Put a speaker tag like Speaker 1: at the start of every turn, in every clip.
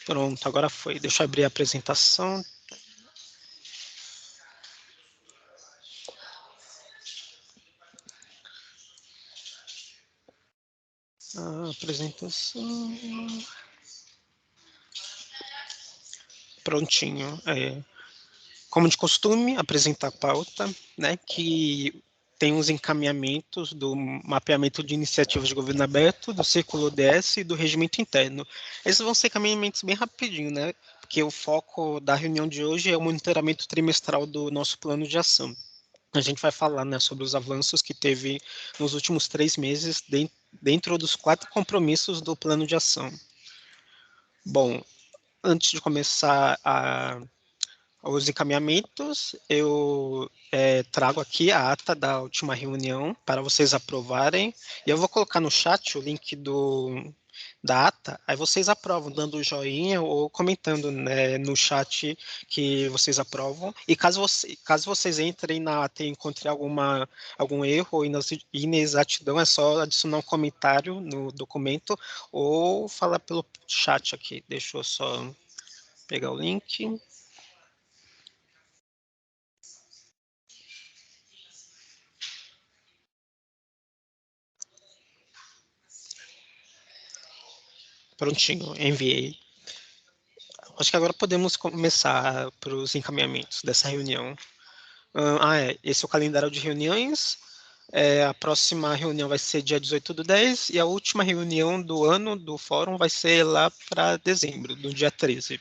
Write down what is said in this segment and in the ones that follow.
Speaker 1: Pronto, agora foi. Deixa eu abrir a apresentação. A apresentação. Prontinho. Como de costume, apresentar a pauta, né, que tem os encaminhamentos do mapeamento de iniciativas de governo aberto, do Círculo ODS e do regimento interno. Esses vão ser encaminhamentos bem rapidinho, né, porque o foco da reunião de hoje é o monitoramento trimestral do nosso plano de ação. A gente vai falar, né, sobre os avanços que teve nos últimos 3 meses dentro dos 4 compromissos do plano de ação. Bom, antes de começar os encaminhamentos, eu trago aqui a ata da última reunião para vocês aprovarem, e eu vou colocar no chat o link da ata, aí vocês aprovam, dando joinha ou comentando, né, no chat que vocês aprovam, e caso vocês entrem na ata e encontrem algum erro ou inexatidão, é só adicionar um comentário no documento ou falar pelo chat aqui. Deixa eu só pegar o link. Prontinho, enviei. Acho que agora podemos começar para os encaminhamentos dessa reunião. Esse é o calendário de reuniões. A próxima reunião vai ser dia 18/10 e a última reunião do ano do fórum vai ser lá para dezembro, do dia 13.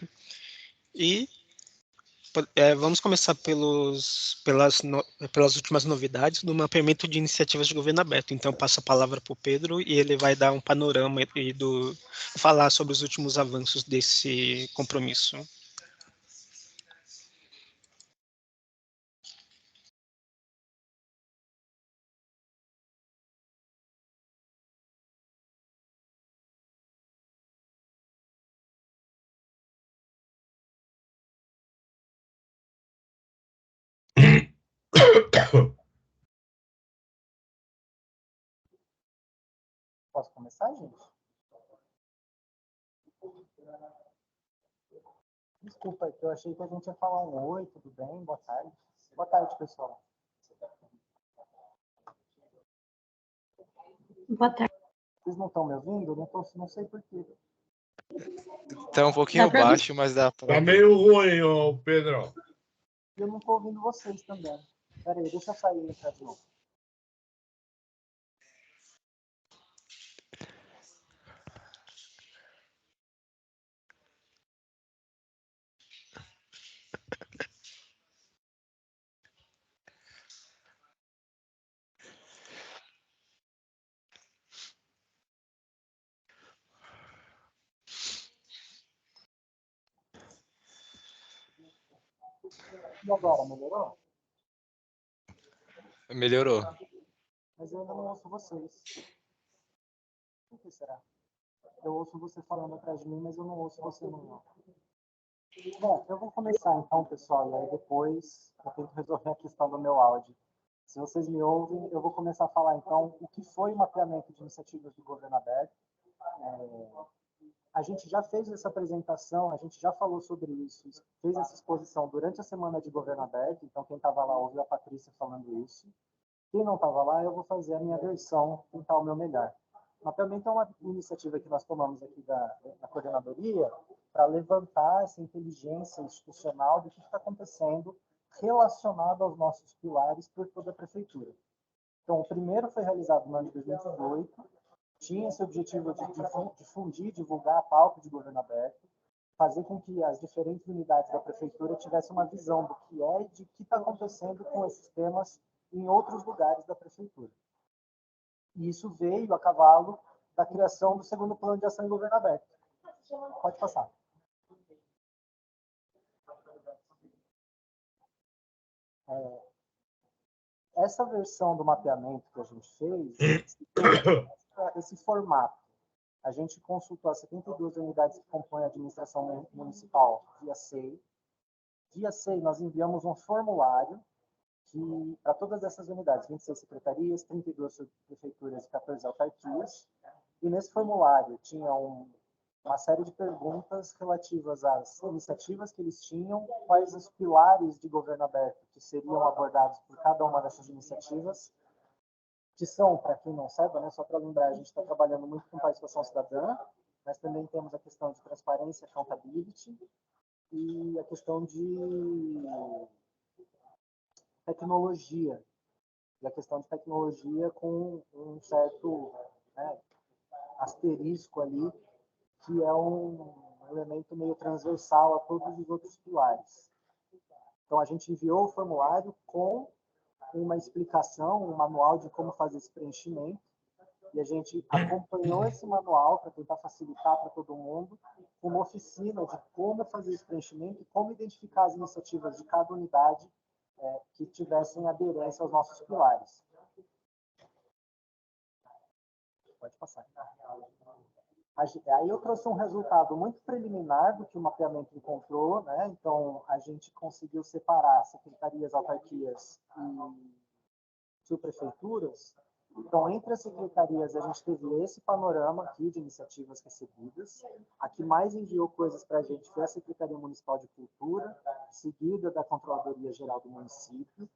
Speaker 1: E vamos começar pelas últimas novidades do mapeamento de iniciativas de governo aberto. Então, eu passo a palavra para o Pedro e ele vai dar um panorama e falar sobre os últimos avanços desse compromisso.
Speaker 2: Posso começar, gente? Desculpa, que eu achei que a gente ia falar um oi, tudo bem? Boa tarde. Boa tarde, pessoal.
Speaker 3: Boa tarde.
Speaker 2: Vocês não estão me ouvindo? Não sei por quê.
Speaker 4: Tá um pouquinho baixo, mas dá pra...
Speaker 5: Tá meio ruim, ô Pedro.
Speaker 2: Eu não estou ouvindo vocês também. Espera aí, deixa eu sair e entrar de novo. E agora, melhorou?
Speaker 4: Melhorou.
Speaker 2: Mas eu ainda não ouço vocês. Por que será? Eu ouço você falando atrás de mim, mas eu não ouço você não. Bom, eu vou começar então, pessoal, e aí depois eu tento resolver a questão do meu áudio. Se vocês me ouvem, eu vou começar a falar então o que foi o mapeamento de iniciativas do governo aberto. A gente já fez essa apresentação, a gente já falou sobre isso, fez essa exposição durante a semana de governo aberto, então quem estava lá ouviu a Patrícia falando isso. Quem não estava lá, eu vou fazer a minha versão, tentar o meu melhor. O mapeamento é uma iniciativa que nós tomamos aqui da coordenadoria para levantar essa inteligência institucional do que está acontecendo relacionado aos nossos pilares por toda a prefeitura. Então, o primeiro foi realizado no ano de 2018, tinha esse objetivo de difundir, divulgar a pauta de governo aberto, fazer com que as diferentes unidades da prefeitura tivessem uma visão do que é e de que está acontecendo com esses temas em outros lugares da prefeitura. E isso veio a cavalo da criação do segundo plano de ação em governo aberto. Pode passar. Essa versão do mapeamento que a gente fez, esse formato, a gente consultou as 72 unidades que compõem a administração municipal via SEI. Via SEI, nós enviamos um formulário para todas essas unidades, 26 secretarias, 32 subprefeituras e 14 autarquias. E nesse formulário tinha uma série de perguntas relativas às iniciativas que eles tinham, quais os pilares de governo aberto que seriam abordados por cada uma dessas iniciativas, que são, para quem não saiba, né, só para lembrar, a gente está trabalhando muito com participação cidadã, mas também temos a questão de transparência, accountability, e a questão de tecnologia, e a questão de tecnologia com um certo, né, asterisco ali, que é um elemento meio transversal a todos os outros pilares. Então, a gente enviou o formulário com uma explicação, um manual de como fazer esse preenchimento, e a gente acompanhou esse manual para tentar facilitar para todo mundo, uma oficina de como fazer esse preenchimento e como identificar as iniciativas de cada unidade que tivessem aderência aos nossos pilares. Pode passar. Aí eu trouxe um resultado muito preliminar do que o mapeamento encontrou, né? Então, a gente conseguiu separar secretarias, autarquias e subprefeituras. Então, entre as secretarias, a gente teve esse panorama aqui de iniciativas recebidas. A que mais enviou coisas para a gente foi a Secretaria Municipal de Cultura, seguida da Controladoria Geral do município.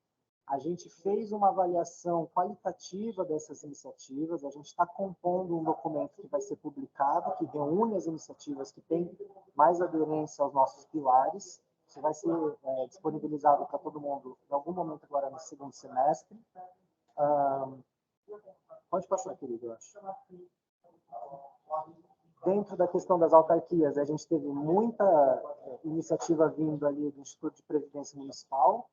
Speaker 2: A gente fez uma avaliação qualitativa dessas iniciativas, a gente está compondo um documento que vai ser publicado, que reúne as iniciativas que têm mais aderência aos nossos pilares. Isso vai ser disponibilizado para todo mundo em algum momento agora no segundo semestre. Pode passar, querido, eu acho. Dentro da questão das autarquias, a gente teve muita iniciativa vindo ali do Instituto de Previdência Municipal.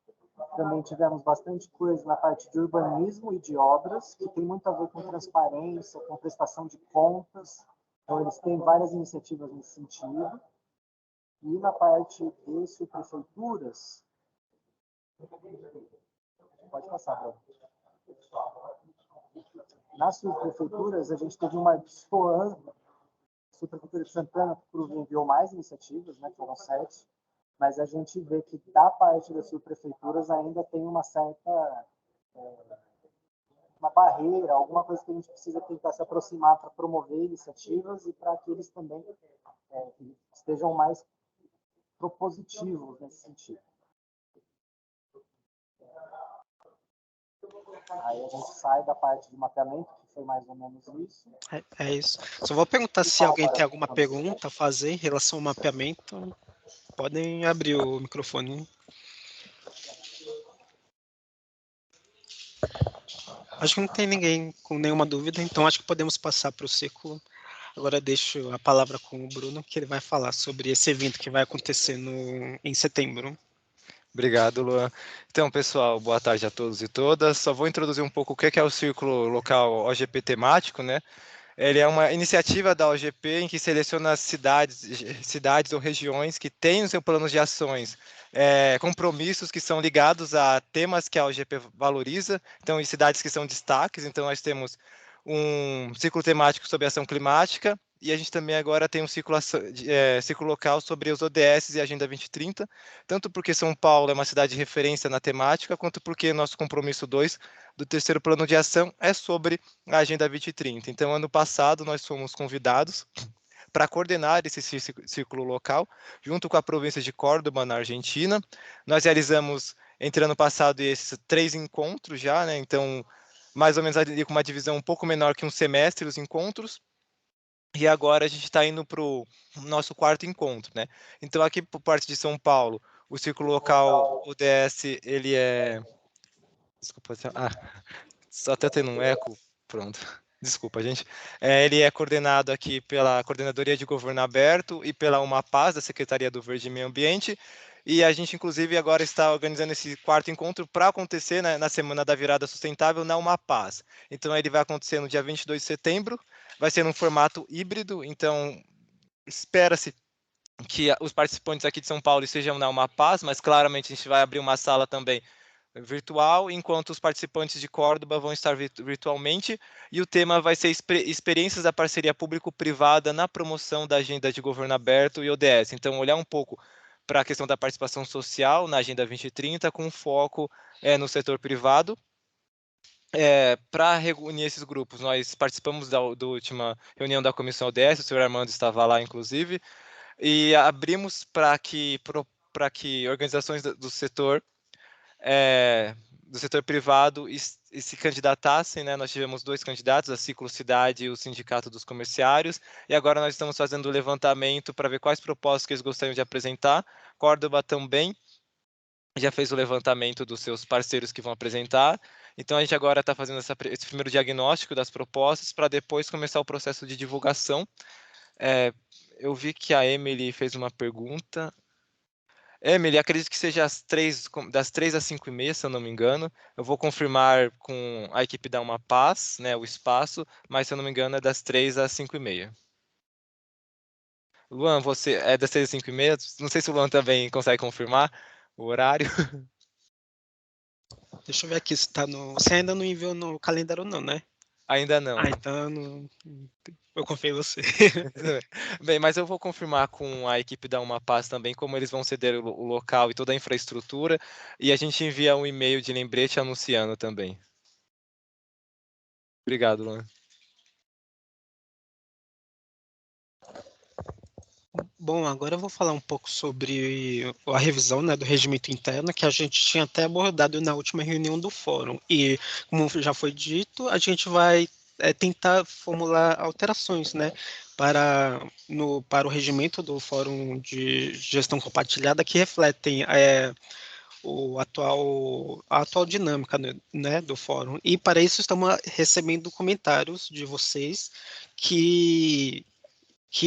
Speaker 2: Também tivemos bastante coisa na parte de urbanismo e de obras, que tem muito a ver com transparência, com prestação de contas. Então, eles têm várias iniciativas nesse sentido. E na parte de subprefeituras... Pode passar, Bruno. Nas subprefeituras, a gente teve uma dispoando. A subprefeitura de Santana enviou mais iniciativas, né, foram 7. Mas a gente vê que da parte das subprefeituras ainda tem uma certa uma barreira, alguma coisa que a gente precisa tentar se aproximar para promover iniciativas e para que eles também estejam mais propositivos nesse sentido. Aí a gente sai da parte de mapeamento, que foi mais ou menos isso.
Speaker 1: É isso. Só vou perguntar se alguém tem alguma pergunta a fazer em relação ao mapeamento. Podem abrir o microfone. Acho que não tem ninguém com nenhuma dúvida, então acho que podemos passar para o ciclo. Agora deixo a palavra com o Bruno, que ele vai falar sobre esse evento que vai acontecer em setembro.
Speaker 4: Obrigado, Luan. Então, pessoal, boa tarde a todos e todas. Só vou introduzir um pouco o que é o Círculo Local OGP temático, né? Ele é uma iniciativa da OGP em que seleciona cidades ou regiões que têm no seu plano de ações compromissos que são ligados a temas que a OGP valoriza, então, em cidades que são destaques. Então, nós temos um ciclo temático sobre ação climática, e a gente também agora tem um ciclo local sobre os ODS e a Agenda 2030, tanto porque São Paulo é uma cidade de referência na temática, quanto porque nosso compromisso 2 do terceiro plano de ação é sobre a Agenda 2030. Então, ano passado, nós fomos convidados para coordenar esse círculo local, junto com a província de Córdoba, na Argentina. Nós realizamos, entre ano passado e esses 3 encontros já, né? Então, mais ou menos ali com uma divisão um pouco menor que um semestre, os encontros. E agora a gente está indo para o nosso 4º encontro, né? Então, aqui por parte de São Paulo, o círculo local ODS, ele é... Desculpa, só até tendo um eco, pronto. Desculpa, gente. Ele é coordenado aqui pela Coordenadoria de Governo Aberto e pela UMAPAS, da Secretaria do Verde e Meio Ambiente, e a gente, inclusive, agora está organizando esse 4º encontro para acontecer, né, na Semana da Virada Sustentável na UMAPAS. Então, ele vai acontecer no dia 22 de setembro, vai ser num formato híbrido, então espera-se que os participantes aqui de São Paulo estejam na UMAPAS, mas claramente a gente vai abrir uma sala também virtual, enquanto os participantes de Córdoba vão estar virtualmente, e o tema vai ser experiências da parceria público-privada na promoção da Agenda de Governo Aberto e ODS. Então, olhar um pouco para a questão da participação social na Agenda 2030, com foco no setor privado. para reunir esses grupos, nós participamos da última reunião da Comissão ODS, o senhor Armando estava lá, inclusive, e abrimos para que organizações do setor privado e se candidatassem, né? Nós tivemos 2 candidatos, a Ciclo Cidade e o Sindicato dos Comerciários, e agora nós estamos fazendo o levantamento para ver quais propostas que eles gostariam de apresentar. Córdoba também já fez o levantamento dos seus parceiros que vão apresentar, então a gente agora está fazendo esse primeiro diagnóstico das propostas para depois começar o processo de divulgação. Eu vi que a Emily fez uma pergunta. Emily, acredito que seja das 3 às 5h30, se eu não me engano. Eu vou confirmar com a equipe da Uma Paz, né, o espaço, mas se eu não me engano é das 3 às 5h30. Luan, você é das 3 às 5h30? Não sei se o Luan também consegue confirmar o horário.
Speaker 1: Deixa eu ver aqui se tá no. Você ainda não enviou no calendário, não, né?
Speaker 4: Ainda não.
Speaker 1: Então não... eu confio em você.
Speaker 4: Bem, mas eu vou confirmar com a equipe da Uma Paz também como eles vão ceder o local e toda a infraestrutura, e a gente envia um e-mail de lembrete anunciando também. Obrigado, Luan.
Speaker 1: Bom, agora eu vou falar um pouco sobre a revisão, né, do regimento interno, que a gente tinha até abordado na última reunião do fórum. E, como já foi dito, a gente vai tentar formular alterações, né, para o regimento do Fórum de Gestão Compartilhada que refletem a atual dinâmica, né, do fórum. E para isso estamos recebendo comentários de vocês que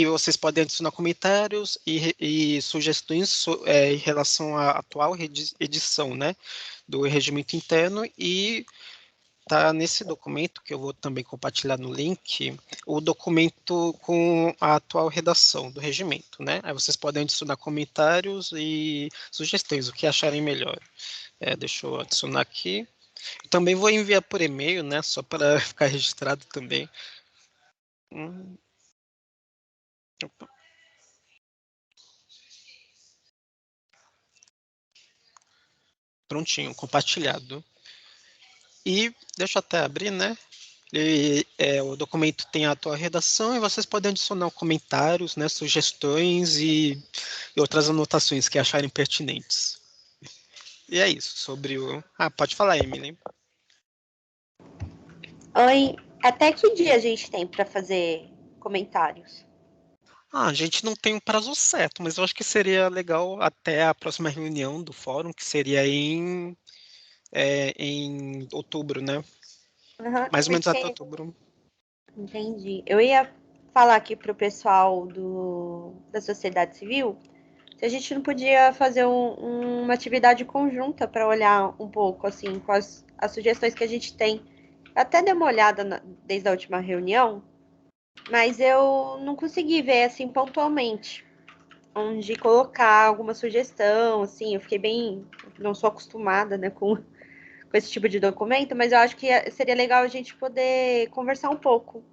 Speaker 1: vocês podem adicionar comentários e sugestões em relação à atual edição, né, do regimento interno, e tá nesse documento que eu vou também compartilhar no link, o documento com a atual redação do regimento, né? Aí vocês podem adicionar comentários e sugestões, o que acharem melhor. Deixa eu adicionar aqui. Também vou enviar por e-mail, né, só para ficar registrado também. Opa. Prontinho, compartilhado. E deixa eu até abrir, né? O documento tem a atual redação e vocês podem adicionar comentários, né, sugestões e outras anotações que acharem pertinentes. E é isso, sobre o... pode falar, Emily.
Speaker 3: Oi, até que dia a gente tem para fazer comentários?
Speaker 1: A gente não tem um prazo certo, mas eu acho que seria legal até a próxima reunião do fórum, que seria em outubro, né?
Speaker 3: Uhum,
Speaker 1: Mais ou menos até
Speaker 3: porque...
Speaker 1: outubro.
Speaker 3: Entendi. Eu ia falar aqui para o pessoal da sociedade civil se a gente não podia fazer uma atividade conjunta para olhar um pouco assim com as sugestões que a gente tem. Eu até dei uma olhada desde a última reunião, mas eu não consegui ver assim pontualmente onde colocar alguma sugestão, assim, eu fiquei bem, não sou acostumada, né, com esse tipo de documento, mas eu acho que seria legal a gente poder conversar um pouco.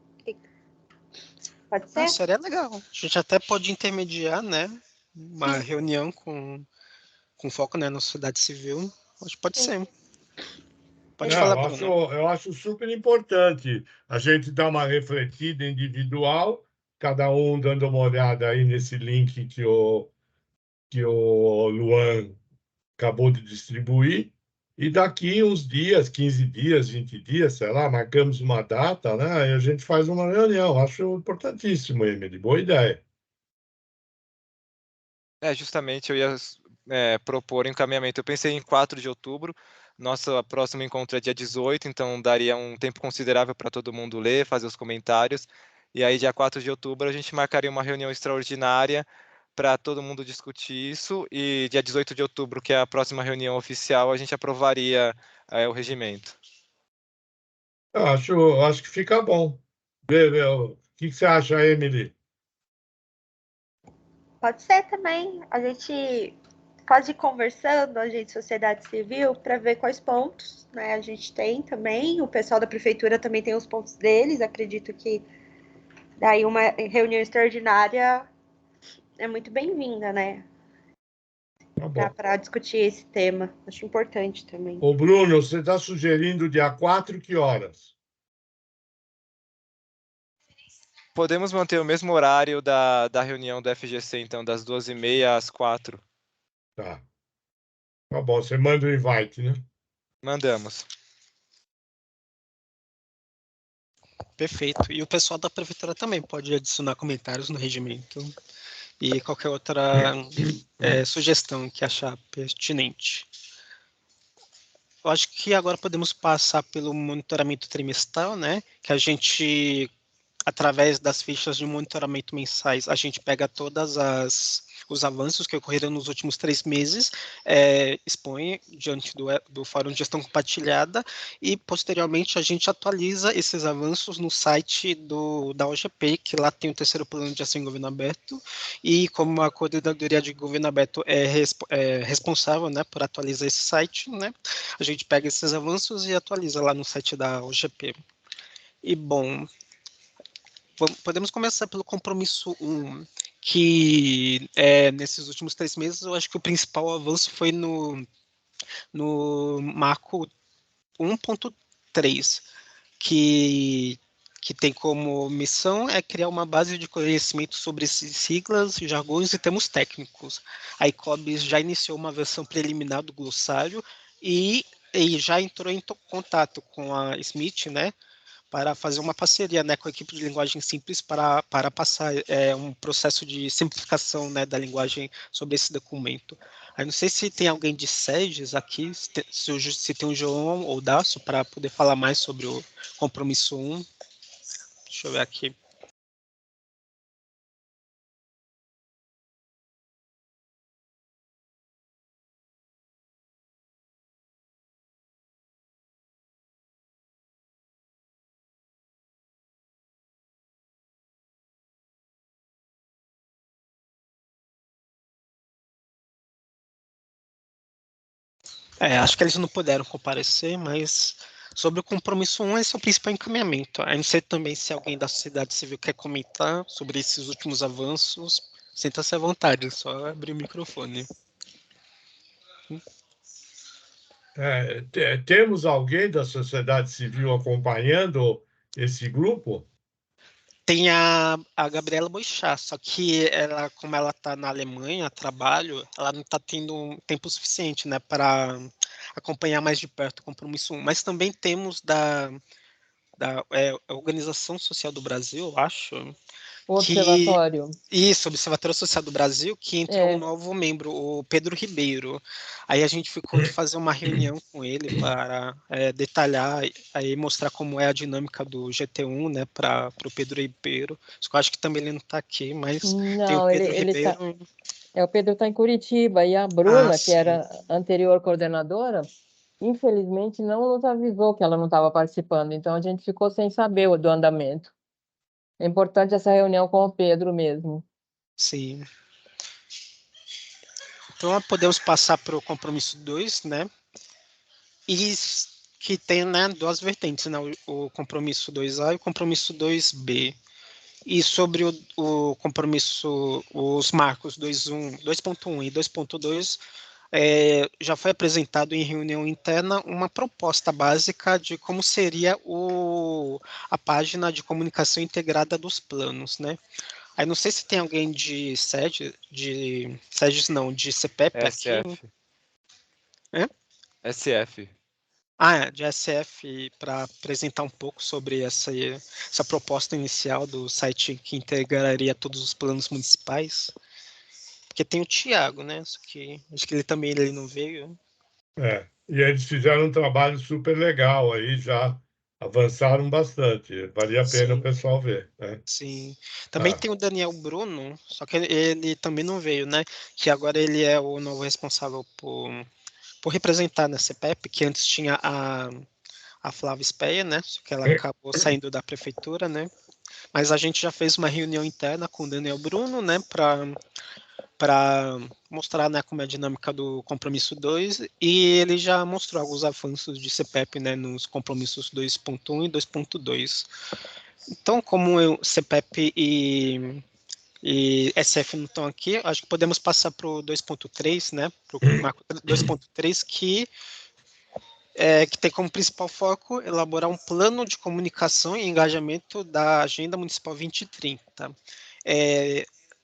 Speaker 3: Pode ser?
Speaker 1: Seria legal. A gente até pode intermediar, né, uma reunião com foco, né, na sociedade civil. Acho que pode ser. Pode
Speaker 5: Não,
Speaker 1: falar,
Speaker 5: eu acho super importante a gente dar uma refletida individual, cada um dando uma olhada aí nesse link que o Luan acabou de distribuir. E daqui uns dias, 15 dias, 20 dias, sei lá, marcamos uma data, né? E a gente faz uma reunião. Acho importantíssimo, Emily. Boa ideia.
Speaker 4: Justamente eu ia propor encaminhamento. Eu pensei em 4 de outubro, nosso próximo encontro é dia 18, então daria um tempo considerável para todo mundo ler, fazer os comentários, e aí dia 4 de outubro a gente marcaria uma reunião extraordinária para todo mundo discutir isso, e dia 18 de outubro, que é a próxima reunião oficial, a gente aprovaria o regimento.
Speaker 5: Eu acho que fica bom. O que você acha, Emily?
Speaker 3: Pode ser também. A gente pode ir conversando, a gente, sociedade civil, para ver quais pontos, né, a gente tem também. O pessoal da prefeitura também tem os pontos deles. Acredito que daí uma reunião extraordinária é muito bem-vinda, né?
Speaker 5: Tá bom.
Speaker 3: para discutir esse tema. Acho importante também.
Speaker 5: Ô, Bruno, você está sugerindo dia 4, que horas?
Speaker 4: Podemos manter o mesmo horário da reunião da FGC, então, das 2h30 às 4h.
Speaker 5: Tá. Tá bom, você manda o invite, né?
Speaker 4: Mandamos.
Speaker 1: Perfeito. E o pessoal da prefeitura também pode adicionar comentários no regimento e qualquer outra sugestão que achar pertinente. Eu acho que agora podemos passar pelo monitoramento trimestral, né? Que a gente, através das fichas de monitoramento mensais, a gente pega todas os avanços que ocorreram nos últimos 3 meses, expõe diante do Fórum de Gestão Compartilhada e, posteriormente, a gente atualiza esses avanços no site da OGP, que lá tem o terceiro plano de ação em governo aberto, e como a coordenadoria de governo aberto é responsável, né, por atualizar esse site, né, a gente pega esses avanços e atualiza lá no site da OGP. E, bom, podemos começar pelo compromisso 1, que nesses últimos 3 meses eu acho que o principal avanço foi no marco 1.3, que tem como missão criar uma base de conhecimento sobre siglas, jargões e termos técnicos. A ICOBS já iniciou uma versão preliminar do glossário e já entrou em contato com a Smith, né, para fazer uma parceria, né, com a equipe de linguagem simples para passar um processo de simplificação, né, da linguagem sobre esse documento. Aí não sei se tem alguém de SEGES aqui, se tem o João ou o Dácio para poder falar mais sobre o compromisso 1. Deixa eu ver aqui. Acho que eles não puderam comparecer, mas sobre o compromisso 1, esse é o principal encaminhamento. Aí não sei também se alguém da sociedade civil quer comentar sobre esses últimos avanços. Sinta-se à vontade, é só abrir o microfone.
Speaker 5: Temos alguém da sociedade civil acompanhando esse grupo?
Speaker 1: Tem a Gabriela Boixá, só que ela, como ela está na Alemanha, a trabalho, ela não está tendo um tempo suficiente, né, para acompanhar mais de perto o compromisso 1. Mas também temos da Organização Social do Brasil, eu acho,
Speaker 6: O
Speaker 1: que
Speaker 6: observatório.
Speaker 1: isso, Observatório Social do Brasil, que entrou um novo membro, o Pedro Ribeiro. Aí a gente ficou de fazer uma reunião com ele para detalhar e mostrar como é a dinâmica do GT1, né, para o Pedro Ribeiro. Só que eu acho que também ele não está aqui, mas tem o
Speaker 6: Não,
Speaker 1: Pedro
Speaker 6: ele tá.
Speaker 1: Ribeiro.
Speaker 6: O Pedro está em Curitiba e a Bruna, que
Speaker 1: Sim.
Speaker 6: era a anterior coordenadora, infelizmente não nos avisou que ela não estava participando, então a gente ficou sem saber do andamento. É importante essa reunião com o Pedro mesmo.
Speaker 1: Sim. Então podemos passar para o compromisso 2, né? E que tem, né, duas vertentes, né? O compromisso 2A e o compromisso 2B. E sobre o compromisso, os marcos 2.1 e 2.2, já foi apresentado em reunião interna uma proposta básica de como seria a página de comunicação integrada dos planos, né? Aí não sei se tem alguém de SEGES não, de CPEP aqui.
Speaker 4: SF.
Speaker 1: É?
Speaker 4: SF.
Speaker 1: De SF, para apresentar um pouco sobre essa proposta inicial do site que integraria todos os planos municipais. Porque tem o Tiago, né? Só que acho que ele não veio.
Speaker 5: E eles fizeram um trabalho super legal aí, já avançaram bastante. Valia a pena o
Speaker 1: Sim,
Speaker 5: pessoal ver, né?
Speaker 1: sim. Também tem o Daniel Bruno, só que ele também não veio, né? Que agora ele é o novo responsável por representar na CPEP, que antes tinha a Flávia Speyer, né? Só que ela acabou saindo da prefeitura, né? Mas a gente já fez uma reunião interna com o Daniel Bruno, né? Para mostrar, né, como é a dinâmica do compromisso 2, e ele já mostrou alguns avanços de CPEP, né, nos compromissos 2.1 e 2.2. Então, como CPEP e SF não estão aqui, acho que podemos passar para o 2.3, né? Para o marco 2.3, que tem como principal foco elaborar um plano de comunicação e engajamento da Agenda Municipal 2030.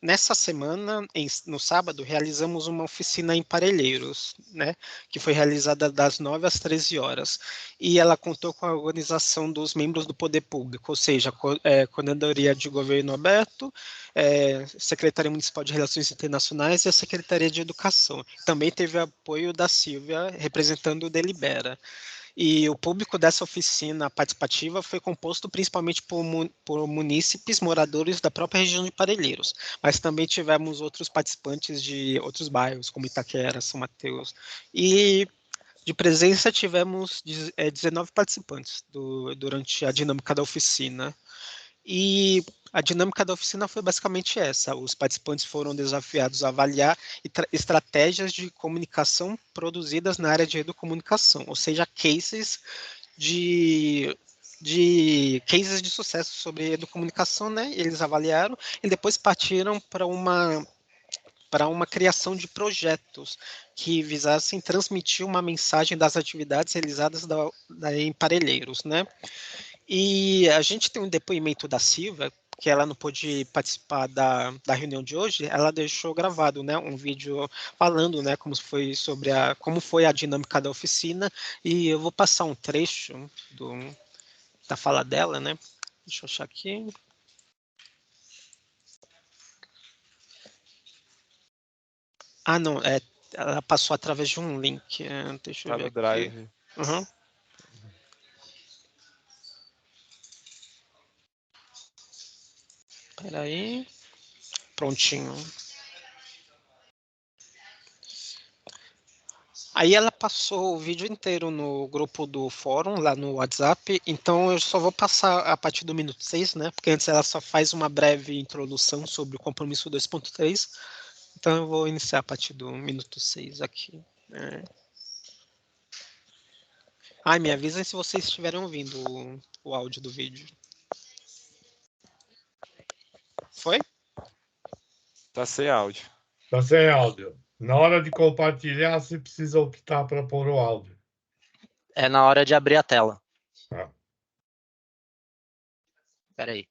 Speaker 1: Nessa semana, no sábado, realizamos uma oficina em Parelheiros, né, que foi realizada das 9 às 13 horas, e ela contou com a organização dos membros do Poder Público, ou seja, Coordenadoria de Governo Aberto, Secretaria Municipal de Relações Internacionais e a Secretaria de Educação. Também teve apoio da Silvia, representando o Delibera. E o público dessa oficina participativa foi composto principalmente por munícipes moradores da própria região de Parelheiros, mas também tivemos outros participantes de outros bairros, como Itaquera, São Mateus, e de presença tivemos 19 participantes durante a dinâmica da oficina. E a dinâmica da oficina foi basicamente essa: os participantes foram desafiados a avaliar estratégias de comunicação produzidas na área de educomunicação, ou seja, cases de cases de sucesso sobre educomunicação, né? Eles avaliaram e depois partiram para uma criação de projetos que visassem transmitir uma mensagem das atividades realizadas em Parelheiros, né? E a gente tem um depoimento da Silvia, que ela não pôde participar da reunião de hoje, ela deixou gravado, né, um vídeo falando, né, como foi a dinâmica da oficina, e eu vou passar um trecho da fala dela, né? Deixa eu achar aqui. Ah, não, ela passou através de um link. Deixa eu
Speaker 4: Tá
Speaker 1: ver
Speaker 4: no
Speaker 1: aqui.
Speaker 4: Drive.
Speaker 1: Uhum. Espera aí. Prontinho. Aí ela passou o vídeo inteiro no grupo do fórum, lá no WhatsApp, então eu só vou passar a partir do minuto 6, né? Porque antes ela só faz uma breve introdução sobre o compromisso 2.3, então eu vou iniciar a partir do minuto 6 aqui. Me avisem se vocês estiverem ouvindo o áudio do vídeo. Foi?
Speaker 4: Tá sem áudio.
Speaker 5: Tá sem áudio. Na hora de compartilhar, você precisa optar para pôr o áudio.
Speaker 7: É na hora de abrir a tela.
Speaker 5: Tá.
Speaker 7: Espera aí.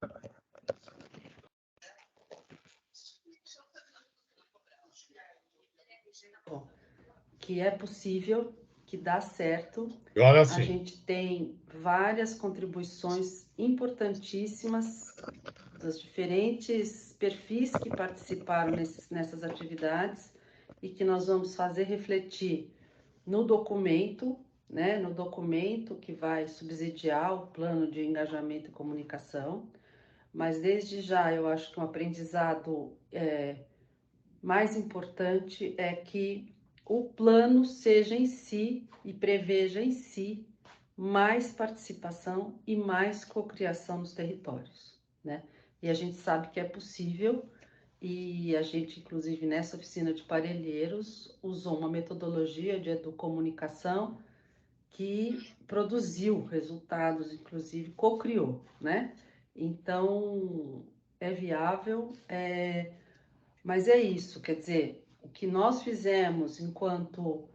Speaker 8: Que é possível, que dá certo.
Speaker 5: Agora
Speaker 8: A
Speaker 5: sim.
Speaker 8: gente tem várias contribuições importantíssimas dos diferentes perfis que participaram nessas atividades e que nós vamos fazer refletir no documento, né, no documento que vai subsidiar o plano de engajamento e comunicação. Mas desde já eu acho que um aprendizado mais importante é que o plano seja em si e preveja em si mais participação e mais cocriação nos territórios, né? E a gente sabe que é possível, e a gente, inclusive, nessa oficina de Parelheiros, usou uma metodologia de educomunicação que produziu resultados, inclusive cocriou, né? Então, é viável, mas é isso, quer dizer, o que nós fizemos enquanto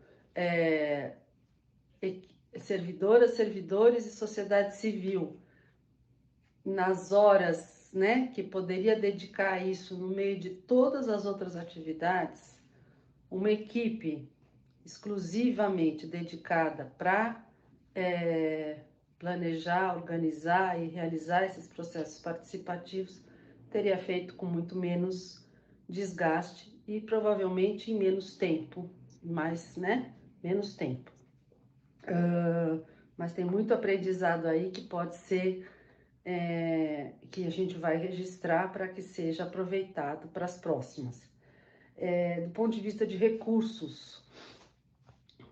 Speaker 8: servidoras, servidores e sociedade civil, nas horas, né, que poderia dedicar a isso no meio de todas as outras atividades, uma equipe exclusivamente dedicada para planejar, organizar e realizar esses processos participativos, teria feito com muito menos desgaste e provavelmente em menos tempo, menos tempo. Mas tem muito aprendizado aí que pode ser, que a gente vai registrar para que seja aproveitado para as próximas. Do ponto de vista de recursos,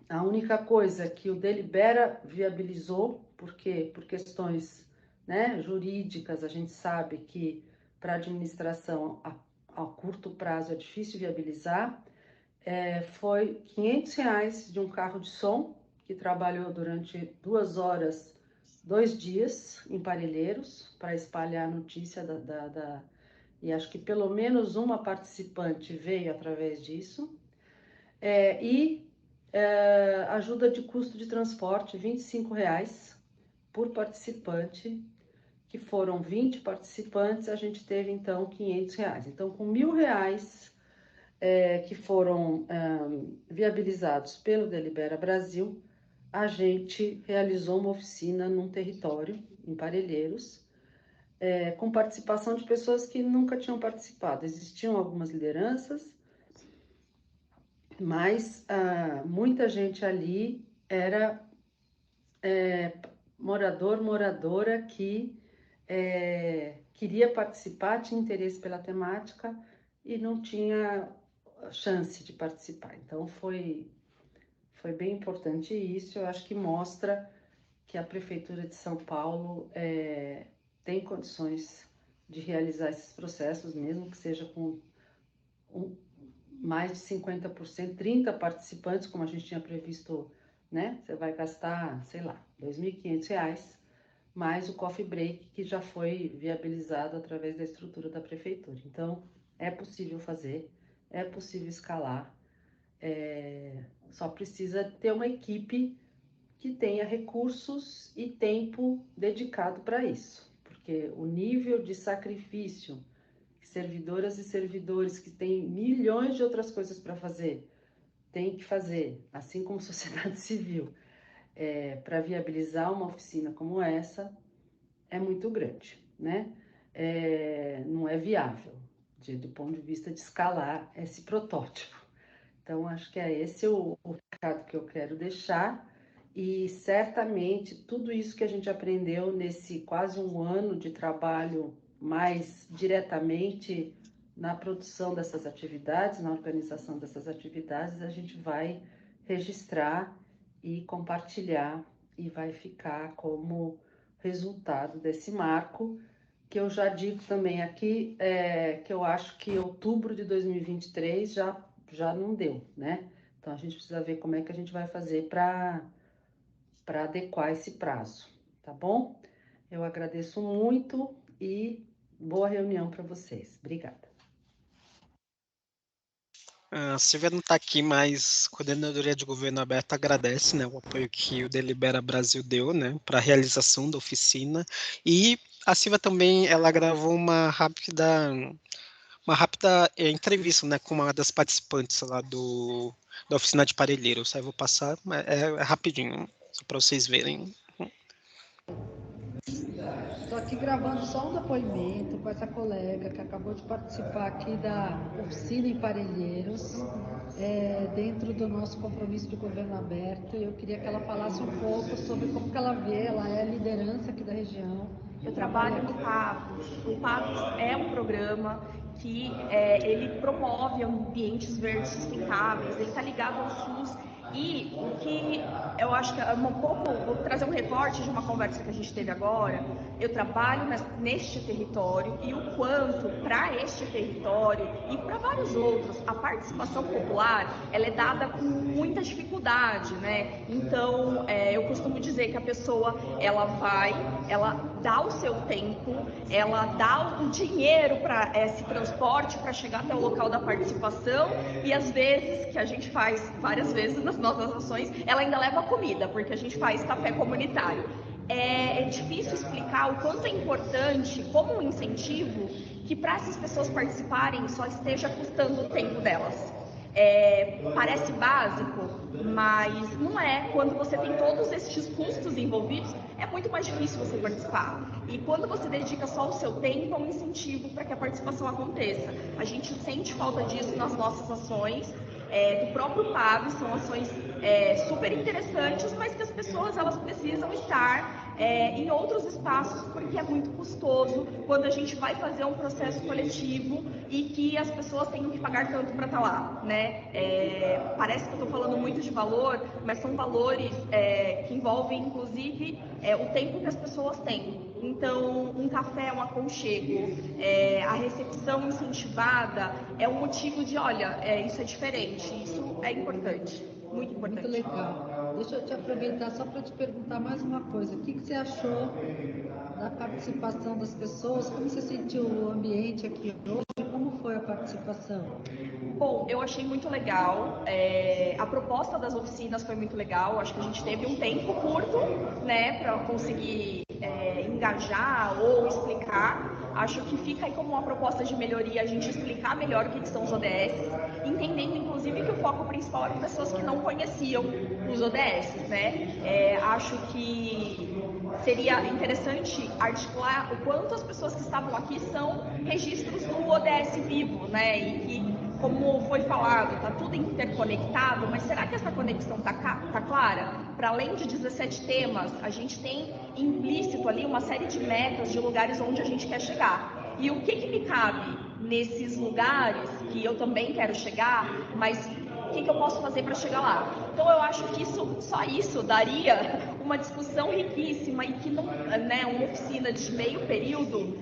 Speaker 8: a única coisa que o Delibera viabilizou, porque por questões, né, jurídicas, a gente sabe que para a administração a curto prazo é difícil viabilizar, foi R$500 de um carro de som, que trabalhou durante 2 horas, 2 dias, em Parelheiros, para espalhar a notícia e acho que pelo menos uma participante veio através disso, ajuda de custo de transporte, R$ 25 por participante, que foram 20 participantes, a gente teve então R$ 500. Então, com R$ 1.000 que foram viabilizados pelo Delibera Brasil, a gente realizou uma oficina num território, em Parelheiros, com participação de pessoas que nunca tinham participado. Existiam algumas lideranças, mas muita gente ali era moradora que queria participar, tinha interesse pela temática e não tinha chance de participar. Então, foi bem importante isso. Eu acho que mostra que a Prefeitura de São Paulo tem condições de realizar esses processos, mesmo que seja com mais de 50%, 30 participantes, como a gente tinha previsto, né? Você vai gastar, sei lá, R$ 2.500, mais o coffee break, que já foi viabilizado através da estrutura da Prefeitura. Então, é possível fazer, é possível escalar, só precisa ter uma equipe que tenha recursos e tempo dedicado para isso, porque o nível de sacrifício que servidoras e servidores que têm milhões de outras coisas para fazer têm que fazer, assim como sociedade civil, para viabilizar uma oficina como essa, é muito grande, né? Não é viável, do ponto de vista de escalar esse protótipo. Então, acho que é esse o recado que eu quero deixar. E certamente tudo isso que a gente aprendeu nesse quase um ano de trabalho mais diretamente na produção dessas atividades, na organização dessas atividades, a gente vai registrar e compartilhar e vai ficar como resultado desse marco, que eu já digo também aqui, que eu acho que outubro de 2023 já não deu, né? Então, a gente precisa ver como é que a gente vai fazer para adequar esse prazo, tá bom? Eu agradeço muito e boa reunião para vocês. Obrigada.
Speaker 1: A Silvia não está aqui, mas a Coordenadoria de Governo Aberto agradece, né, o apoio que o Delibera Brasil deu, né, para a realização da oficina. E a Silvia também, ela gravou uma rápida entrevista, né, com uma das participantes lá da oficina de Parelheiros. Aí eu vou passar, é rapidinho, só para vocês verem.
Speaker 9: Estou aqui gravando só um depoimento com essa colega que acabou de participar aqui da oficina em Parelheiros, dentro do nosso compromisso de governo aberto. Eu queria que ela falasse um pouco sobre como que ela vê, ela é liderança aqui da região.
Speaker 10: Eu trabalho no PAVOS. O PAVOS é um programa que ele promove ambientes verdes sustentáveis, ele está ligado ao SUS. E o que eu acho que é um pouco, vou trazer um recorte de uma conversa que a gente teve agora. Eu trabalho neste território e o quanto para este território e para vários outros a participação popular ela é dada com muita dificuldade, né? Então eu costumo dizer que a pessoa ela dá o seu tempo, ela dá o dinheiro para esse transporte para chegar até o local da participação e às vezes, que a gente faz várias vezes nas nossas ações, ela ainda leva comida, porque a gente faz café comunitário. É difícil explicar o quanto é importante, como um incentivo, que para essas pessoas participarem só esteja custando o tempo delas. Parece básico, mas não é. Quando você tem todos esses custos envolvidos, é muito mais difícil você participar. E quando você dedica só o seu tempo, é um incentivo para que a participação aconteça. A gente sente falta disso nas nossas ações, do próprio PAV, são ações super interessantes, mas que as pessoas elas precisam estar em outros espaços, porque é muito custoso quando a gente vai fazer um processo coletivo e que as pessoas têm que pagar tanto para estar lá, né? Parece que eu estou falando muito de valor, mas são valores que envolvem, inclusive, o tempo que as pessoas têm. Então, um café é um aconchego, a recepção incentivada é um motivo de, olha, isso é diferente, isso é importante. muito importante.
Speaker 9: Muito legal. Deixa eu te aproveitar só para te perguntar mais uma coisa. O que você achou da participação das pessoas? Como você sentiu o ambiente aqui hoje? Como foi a participação?
Speaker 10: Bom, eu achei muito legal. A proposta das oficinas foi muito legal. Acho que a gente teve um tempo curto, né, para conseguir engajar ou explicar. Acho que fica aí como uma proposta de melhoria a gente explicar melhor o que são os ODS, entendendo inclusive que o foco principal é para pessoas que não conheciam os ODS, né? Acho que seria interessante articular o quanto as pessoas que estavam aqui são registros do ODS vivo, né? E que, como foi falado, está tudo interconectado, mas será que essa conexão está clara? Para além de 17 temas, a gente tem implícito ali uma série de metas de lugares onde a gente quer chegar. E o que me cabe nesses lugares que eu também quero chegar, mas o que eu posso fazer para chegar lá? Então eu acho que só isso daria uma discussão riquíssima e que não, né, uma oficina de meio período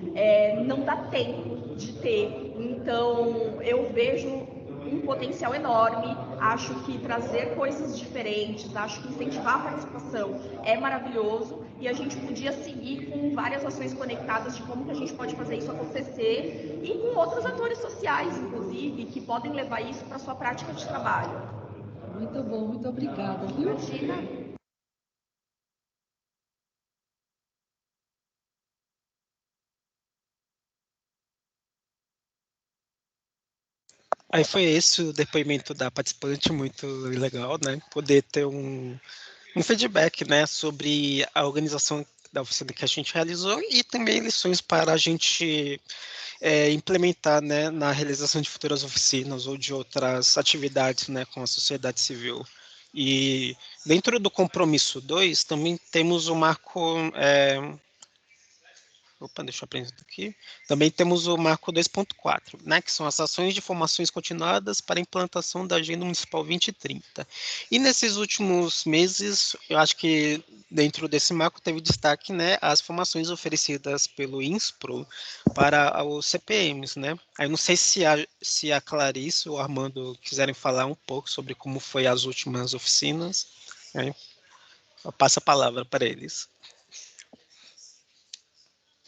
Speaker 10: não dá tempo de ter. Então eu vejo um potencial enorme, acho que trazer coisas diferentes, acho que incentivar a participação é maravilhoso e a gente podia seguir com várias ações conectadas de como que a gente pode fazer isso acontecer e com outros atores sociais, inclusive, que podem levar isso para a sua prática de trabalho.
Speaker 9: Muito bom, muito obrigada, viu?
Speaker 10: Imagina.
Speaker 1: Aí foi esse o depoimento da participante, muito legal, né? Poder ter um feedback, né, sobre a organização da oficina que a gente realizou e também lições para a gente implementar, né, na realização de futuras oficinas ou de outras atividades, né, com a sociedade civil. E dentro do compromisso 2, também temos o marco... deixa eu apresentar aqui. Também temos o marco 2.4, né, que são as ações de formações continuadas para a implantação da Agenda Municipal 2030. E nesses últimos meses, eu acho que dentro desse marco teve destaque, né, as formações oferecidas pelo INSPRO para os CPMs, né. Aí não sei se a Clarice ou o Armando quiserem falar um pouco sobre como foi as últimas oficinas, né? Eu passo a palavra para eles.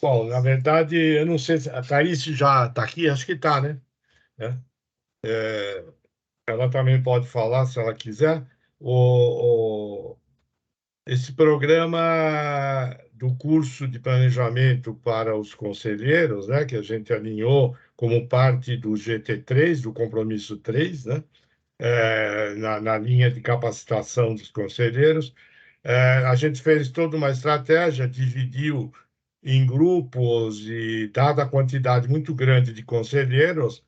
Speaker 5: Bom, na verdade, eu não sei se a Thaís já está aqui, acho que está, né? Ela também pode falar se ela quiser. Esse programa do curso de planejamento para os conselheiros, né, que a gente alinhou como parte do GT3, do compromisso 3, né, na linha de capacitação dos conselheiros, a gente fez toda uma estratégia, dividiu em grupos e, dada a quantidade muito grande de conselheiros,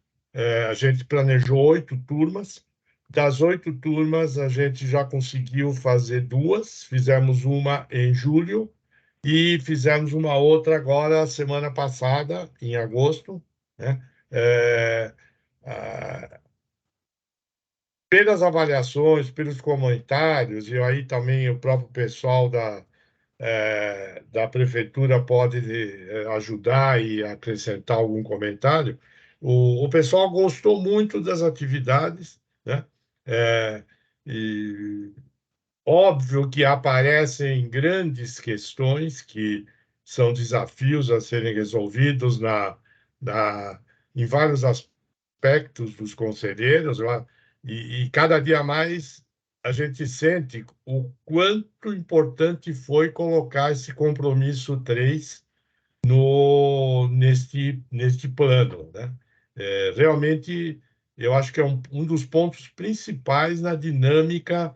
Speaker 5: a gente planejou 8 turmas. Das 8 turmas, a gente já conseguiu fazer 2, fizemos uma em julho e fizemos uma outra agora, semana passada, em agosto, né? Pelas avaliações, pelos comentários, e aí também o próprio pessoal da prefeitura pode ajudar e acrescentar algum comentário. O pessoal gostou muito das atividades, né? E óbvio que aparecem grandes questões que são desafios a serem resolvidos em vários aspectos dos conselheiros, e cada dia mais a gente sente o quanto importante foi colocar esse compromisso 3 neste plano, né? Realmente, eu acho que é um dos pontos principais na dinâmica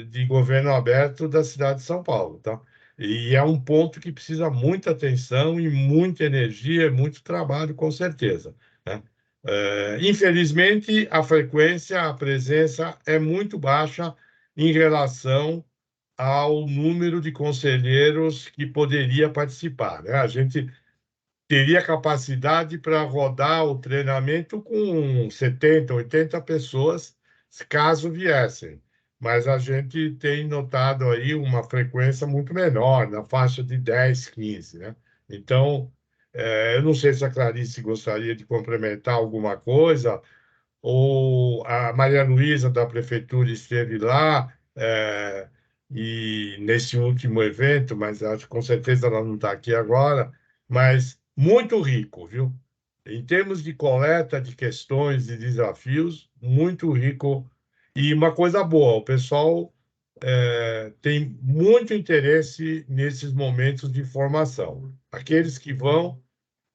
Speaker 5: de governo aberto da cidade de São Paulo, tá? E é um ponto que precisa muita atenção e muita energia, e muito trabalho, com certeza, né? Infelizmente, a frequência, a presença é muito baixa em relação ao número de conselheiros que poderia participar, né? A gente teria capacidade para rodar o treinamento com 70, 80 pessoas, caso viessem. Mas a gente tem notado aí uma frequência muito menor, na faixa de 10, 15, né? Então, eu não sei se a Clarice gostaria de complementar alguma coisa, a Maria Luísa da Prefeitura esteve lá, e nesse último evento, mas acho que com certeza ela não está aqui agora, mas muito rico, viu? Em termos de coleta de questões e desafios, muito rico. E uma coisa boa, o pessoal tem muito interesse nesses momentos de formação. Aqueles que vão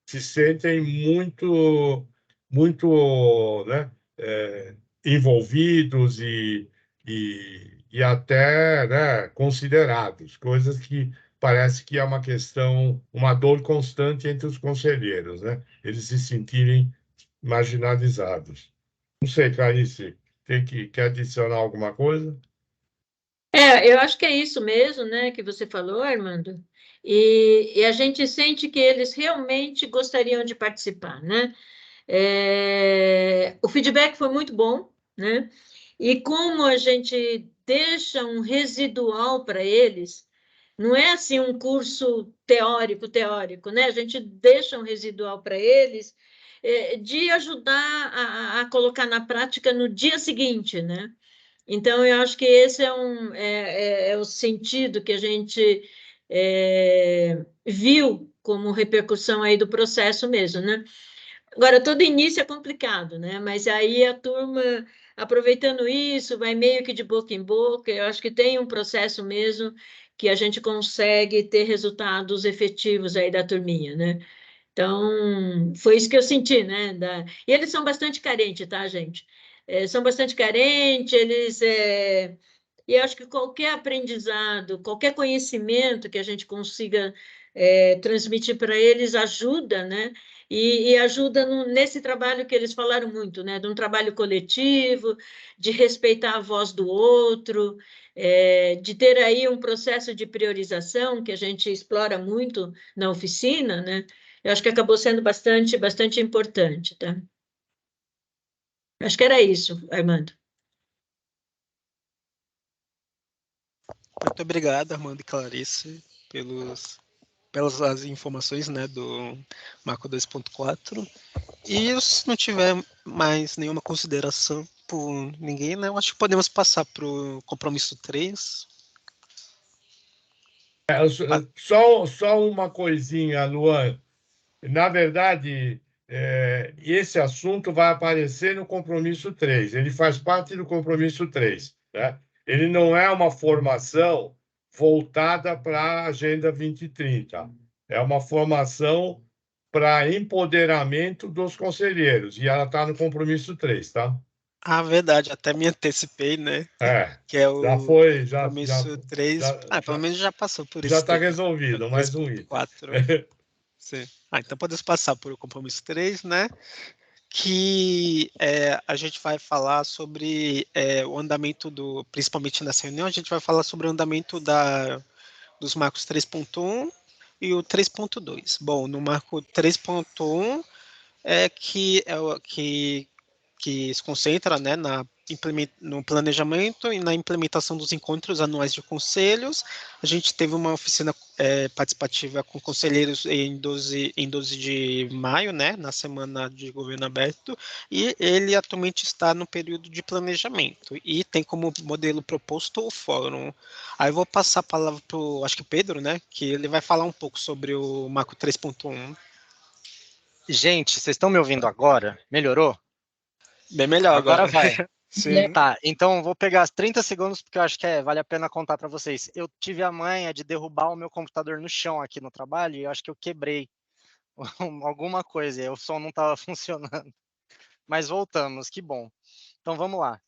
Speaker 5: se sentem muito, né, envolvidos e até, né, considerados, coisas que parece que é uma questão, uma dor constante entre os conselheiros, né? Eles se sentirem marginalizados. Não sei, Clarice, quer adicionar alguma coisa?
Speaker 11: Eu acho que é isso mesmo, né, que você falou, Armando. E a gente sente que eles realmente gostariam de participar, né? O feedback foi muito bom, né? E como a gente deixa um residual para eles, não é assim um curso teórico, né? A gente deixa um residual para eles de ajudar a colocar na prática no dia seguinte, né? Então, eu acho que esse é o sentido que a gente viu como repercussão aí do processo mesmo, né? Agora, todo início é complicado, né? Mas aí a turma, aproveitando isso, vai meio que de boca em boca. Eu acho que tem um processo mesmo que a gente consegue ter resultados efetivos aí da turminha, né? Então, foi isso que eu senti, né? E eles são bastante carentes, tá, gente? São bastante carentes, e acho que qualquer aprendizado, qualquer conhecimento que a gente consiga transmitir para eles ajuda, né? E ajuda nesse trabalho que eles falaram muito, né? De um trabalho coletivo, de respeitar a voz do outro, de ter aí um processo de priorização que a gente explora muito na oficina, né? Eu acho que acabou sendo bastante importante, tá? Acho que era isso, Armando.
Speaker 1: Muito obrigado, Armando e Clarice, pelas informações, né, do Marco 2.4. E se não tiver mais nenhuma consideração por ninguém, né, eu acho que podemos passar para o compromisso 3.
Speaker 5: Só uma coisinha, Luan. Na verdade, esse assunto vai aparecer no compromisso 3. Ele faz parte do compromisso 3, né? Ele não é uma formação voltada para a Agenda 2030. É uma formação para empoderamento dos conselheiros. E ela está no compromisso 3, tá?
Speaker 1: Ah, verdade, até me antecipei, né? Que é
Speaker 5: Já
Speaker 1: o
Speaker 5: foi,
Speaker 1: compromisso 3. Pelo menos já passou por
Speaker 5: já
Speaker 1: esse
Speaker 5: está
Speaker 1: tema.
Speaker 5: resolvido, mais um item.
Speaker 1: 4. Sim. Então podemos passar por o compromisso 3, né? Que a gente vai falar sobre o andamento principalmente nessa reunião, a gente vai falar sobre o andamento dos marcos 3.1 e o 3.2. Bom, no marco 3.1 que se concentra, né, no planejamento e na implementação dos encontros anuais de conselhos. A gente teve uma oficina participativa com conselheiros em 12 de maio, né, na semana de governo aberto, e ele atualmente está no período de planejamento e tem como modelo proposto o fórum. Aí eu vou passar a palavra para acho que Pedro, né, que ele vai falar um pouco sobre o marco 3.1.
Speaker 7: Gente, vocês estão me ouvindo agora? Melhorou?
Speaker 1: Bem melhor agora.
Speaker 7: Vai.
Speaker 1: Sim.
Speaker 7: Tá, então vou pegar 30 segundos, porque eu acho que vale a pena contar para vocês. Eu tive a manha de derrubar o meu computador no chão aqui no trabalho, e eu acho que eu quebrei alguma coisa, e o som não estava funcionando. Mas voltamos, que bom. Então vamos lá.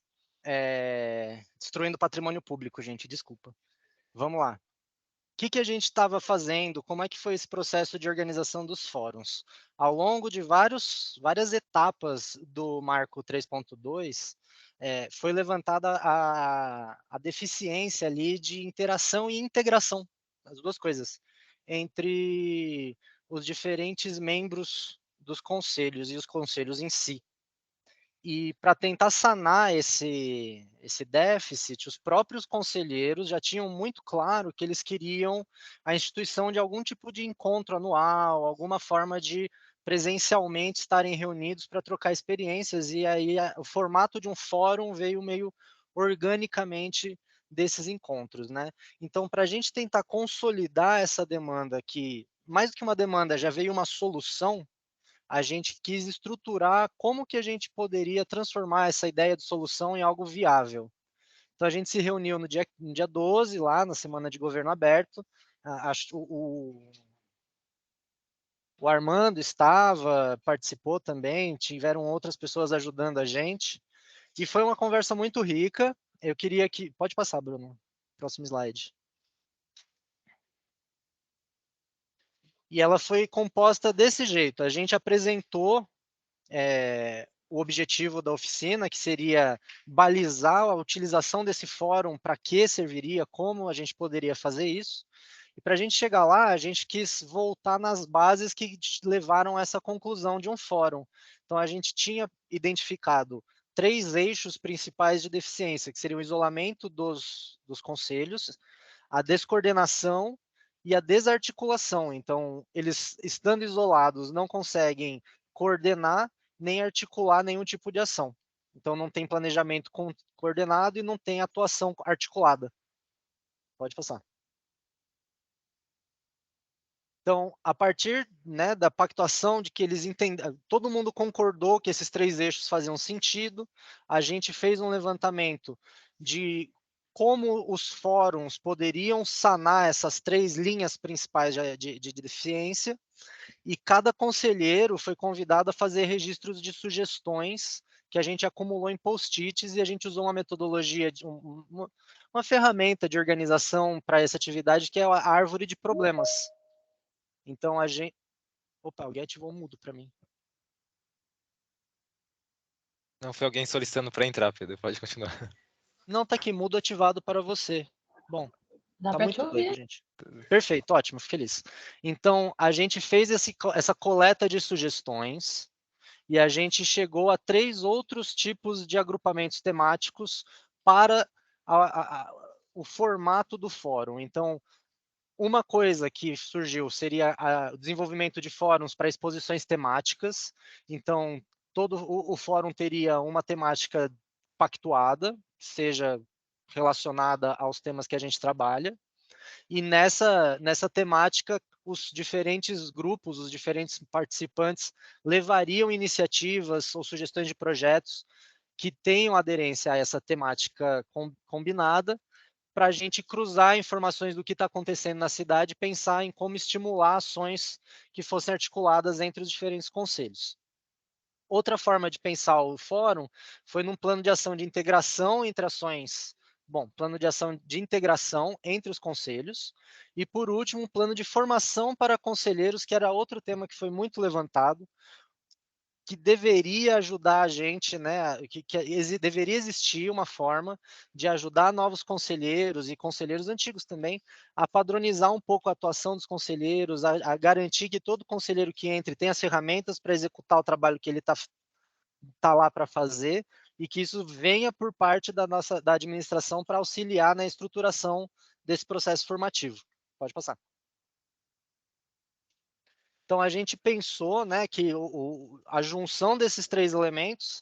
Speaker 7: Destruindo patrimônio público, gente, desculpa. Vamos lá. O que a gente estava fazendo? Como é que foi esse processo de organização dos fóruns? Ao longo de várias etapas do Marco 3.2, foi levantada a deficiência ali de interação e integração, as duas coisas, entre os diferentes membros dos conselhos e os conselhos em si. E para tentar sanar esse déficit, os próprios conselheiros já tinham muito claro que eles queriam a instituição de algum tipo de encontro anual, alguma forma de presencialmente estarem reunidos para trocar experiências, e aí o formato de um fórum veio meio organicamente desses encontros, né? Então, para a gente tentar consolidar essa demanda, que mais do que uma demanda, já veio uma solução, a gente quis estruturar como que a gente poderia transformar essa ideia de solução em algo viável. Então, a gente se reuniu no dia 12, lá na Semana de Governo Aberto. O Armando participou também, tiveram outras pessoas ajudando a gente, e foi uma conversa muito rica. Eu queria que... Pode passar, Bruno. Próximo slide. E ela foi composta desse jeito. A gente apresentou o objetivo da oficina, que seria balizar a utilização desse fórum, para que serviria, como a gente poderia fazer isso. E para a gente chegar lá, a gente quis voltar nas bases que levaram a essa conclusão de um fórum. Então, a gente tinha identificado 3 eixos principais de deficiência, que seriam o isolamento dos conselhos, a descoordenação e a desarticulação. Então, eles, estando isolados, não conseguem coordenar nem articular nenhum tipo de ação. Então, não tem planejamento coordenado e não tem atuação articulada. Pode passar. Então, a partir, né, da pactuação de que eles entenderam, todo mundo concordou que esses 3 eixos faziam sentido, a gente fez um levantamento de como os fóruns poderiam sanar essas 3 linhas principais de deficiência, e cada conselheiro foi convidado a fazer registros de sugestões que a gente acumulou em post-its, e a gente usou uma metodologia, uma ferramenta de organização para essa atividade, que é a árvore de problemas. Então, a gente... Opa, alguém ativou o mudo para mim.
Speaker 4: Não, foi alguém solicitando para entrar, Pedro. Pode continuar.
Speaker 7: Não, tá aqui, mudo ativado para você. Bom,
Speaker 9: Dá
Speaker 7: tá
Speaker 9: para
Speaker 7: muito
Speaker 9: te ouvir.
Speaker 7: doido, gente. Perfeito, ótimo, feliz. Então, a gente fez essa coleta de sugestões, e a gente chegou a 3 outros tipos de agrupamentos temáticos para o formato do fórum. Então, uma coisa que surgiu seria o desenvolvimento de fóruns para exposições temáticas. Então, todo o fórum teria uma temática pactuada, seja relacionada aos temas que a gente trabalha. E nessa temática, os diferentes grupos, os diferentes participantes levariam iniciativas ou sugestões de projetos que tenham aderência a essa temática combinada, para a gente cruzar informações do que está acontecendo na cidade e pensar em como estimular ações que fossem articuladas entre os diferentes conselhos. Outra forma de pensar o fórum foi num plano de ação de integração entre ações, plano de ação de integração entre os conselhos, e por último, um plano de formação para conselheiros, que era outro tema que foi muito levantado, que deveria ajudar a gente, né, deveria existir uma forma de ajudar novos conselheiros e conselheiros antigos também a padronizar um pouco a atuação dos conselheiros, a garantir que todo conselheiro que entre tenha as ferramentas para executar o trabalho que ele tá lá para fazer, e que isso venha por parte da administração para auxiliar na estruturação desse processo formativo. Pode passar. Então, a gente pensou, né, que a junção desses 3 elementos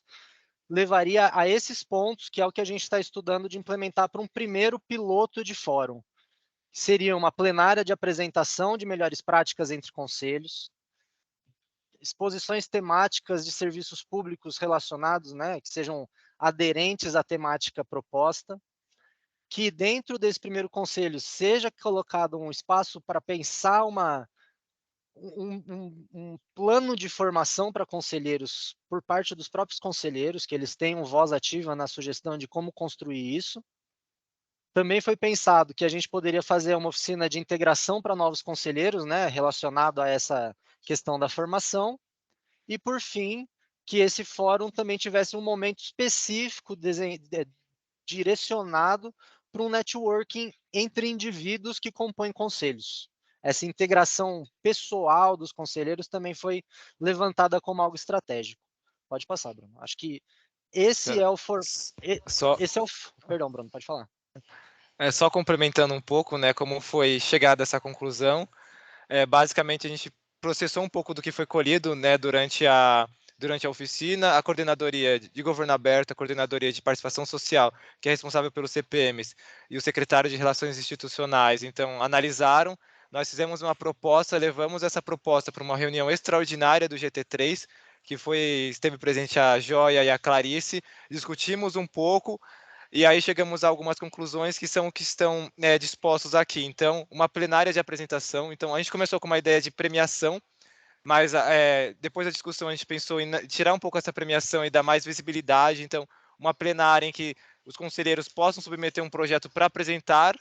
Speaker 7: levaria a esses pontos, que é o que a gente está estudando de implementar para um primeiro piloto de fórum. Seria uma plenária de apresentação de melhores práticas entre conselhos, exposições temáticas de serviços públicos relacionados, né, que sejam aderentes à temática proposta, que dentro desse primeiro conselho seja colocado um espaço para pensar um plano de formação para conselheiros por parte dos próprios conselheiros, que eles tenham voz ativa na sugestão de como construir isso. Também foi pensado que a gente poderia fazer uma oficina de integração para novos conselheiros, né, relacionado a essa questão da formação. E, por fim, que esse fórum também tivesse um momento específico direcionado para um networking entre indivíduos que compõem conselhos. Essa integração pessoal dos conselheiros também foi levantada como algo estratégico. Pode passar, Bruno. Acho que esse é o... Perdão, Bruno, pode falar.
Speaker 4: Só complementando um pouco, né, como foi chegada a essa conclusão. Basicamente, a gente processou um pouco do que foi colhido, né, durante a oficina, a coordenadoria de governo aberto, a coordenadoria de participação social, que é responsável pelos CPMs, e o secretário de Relações Institucionais, então, analisaram, nós fizemos uma proposta, levamos essa proposta para uma reunião extraordinária do GT3, que esteve presente a Joia e a Clarice, discutimos um pouco, e aí chegamos a algumas conclusões que são que estão dispostos aqui. Então, uma plenária de apresentação. Então, a gente começou com uma ideia de premiação, mas depois da discussão a gente pensou em tirar um pouco essa premiação e dar mais visibilidade. Então, uma plenária em que os conselheiros possam submeter um projeto para apresentar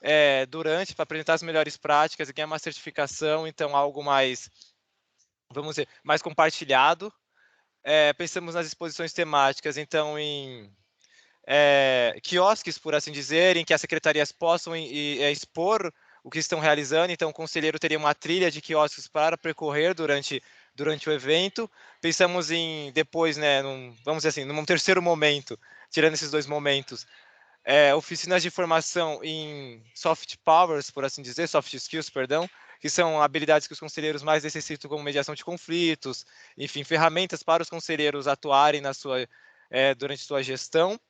Speaker 4: para apresentar as melhores práticas e ganhar uma certificação. Então, algo mais, vamos dizer, mais compartilhado. Pensamos nas exposições temáticas, então, em quiosques, por assim dizer, em que as secretarias possam expor o que estão realizando. Então, o conselheiro teria uma trilha de quiosques para percorrer durante o evento. Pensamos em, depois, vamos dizer assim, num terceiro momento, tirando esses 2 momentos, oficinas de formação em soft powers, por assim dizer, soft skills, perdão, que são habilidades que os conselheiros mais necessitam, como mediação de conflitos, enfim, ferramentas para os conselheiros atuarem durante sua gestão.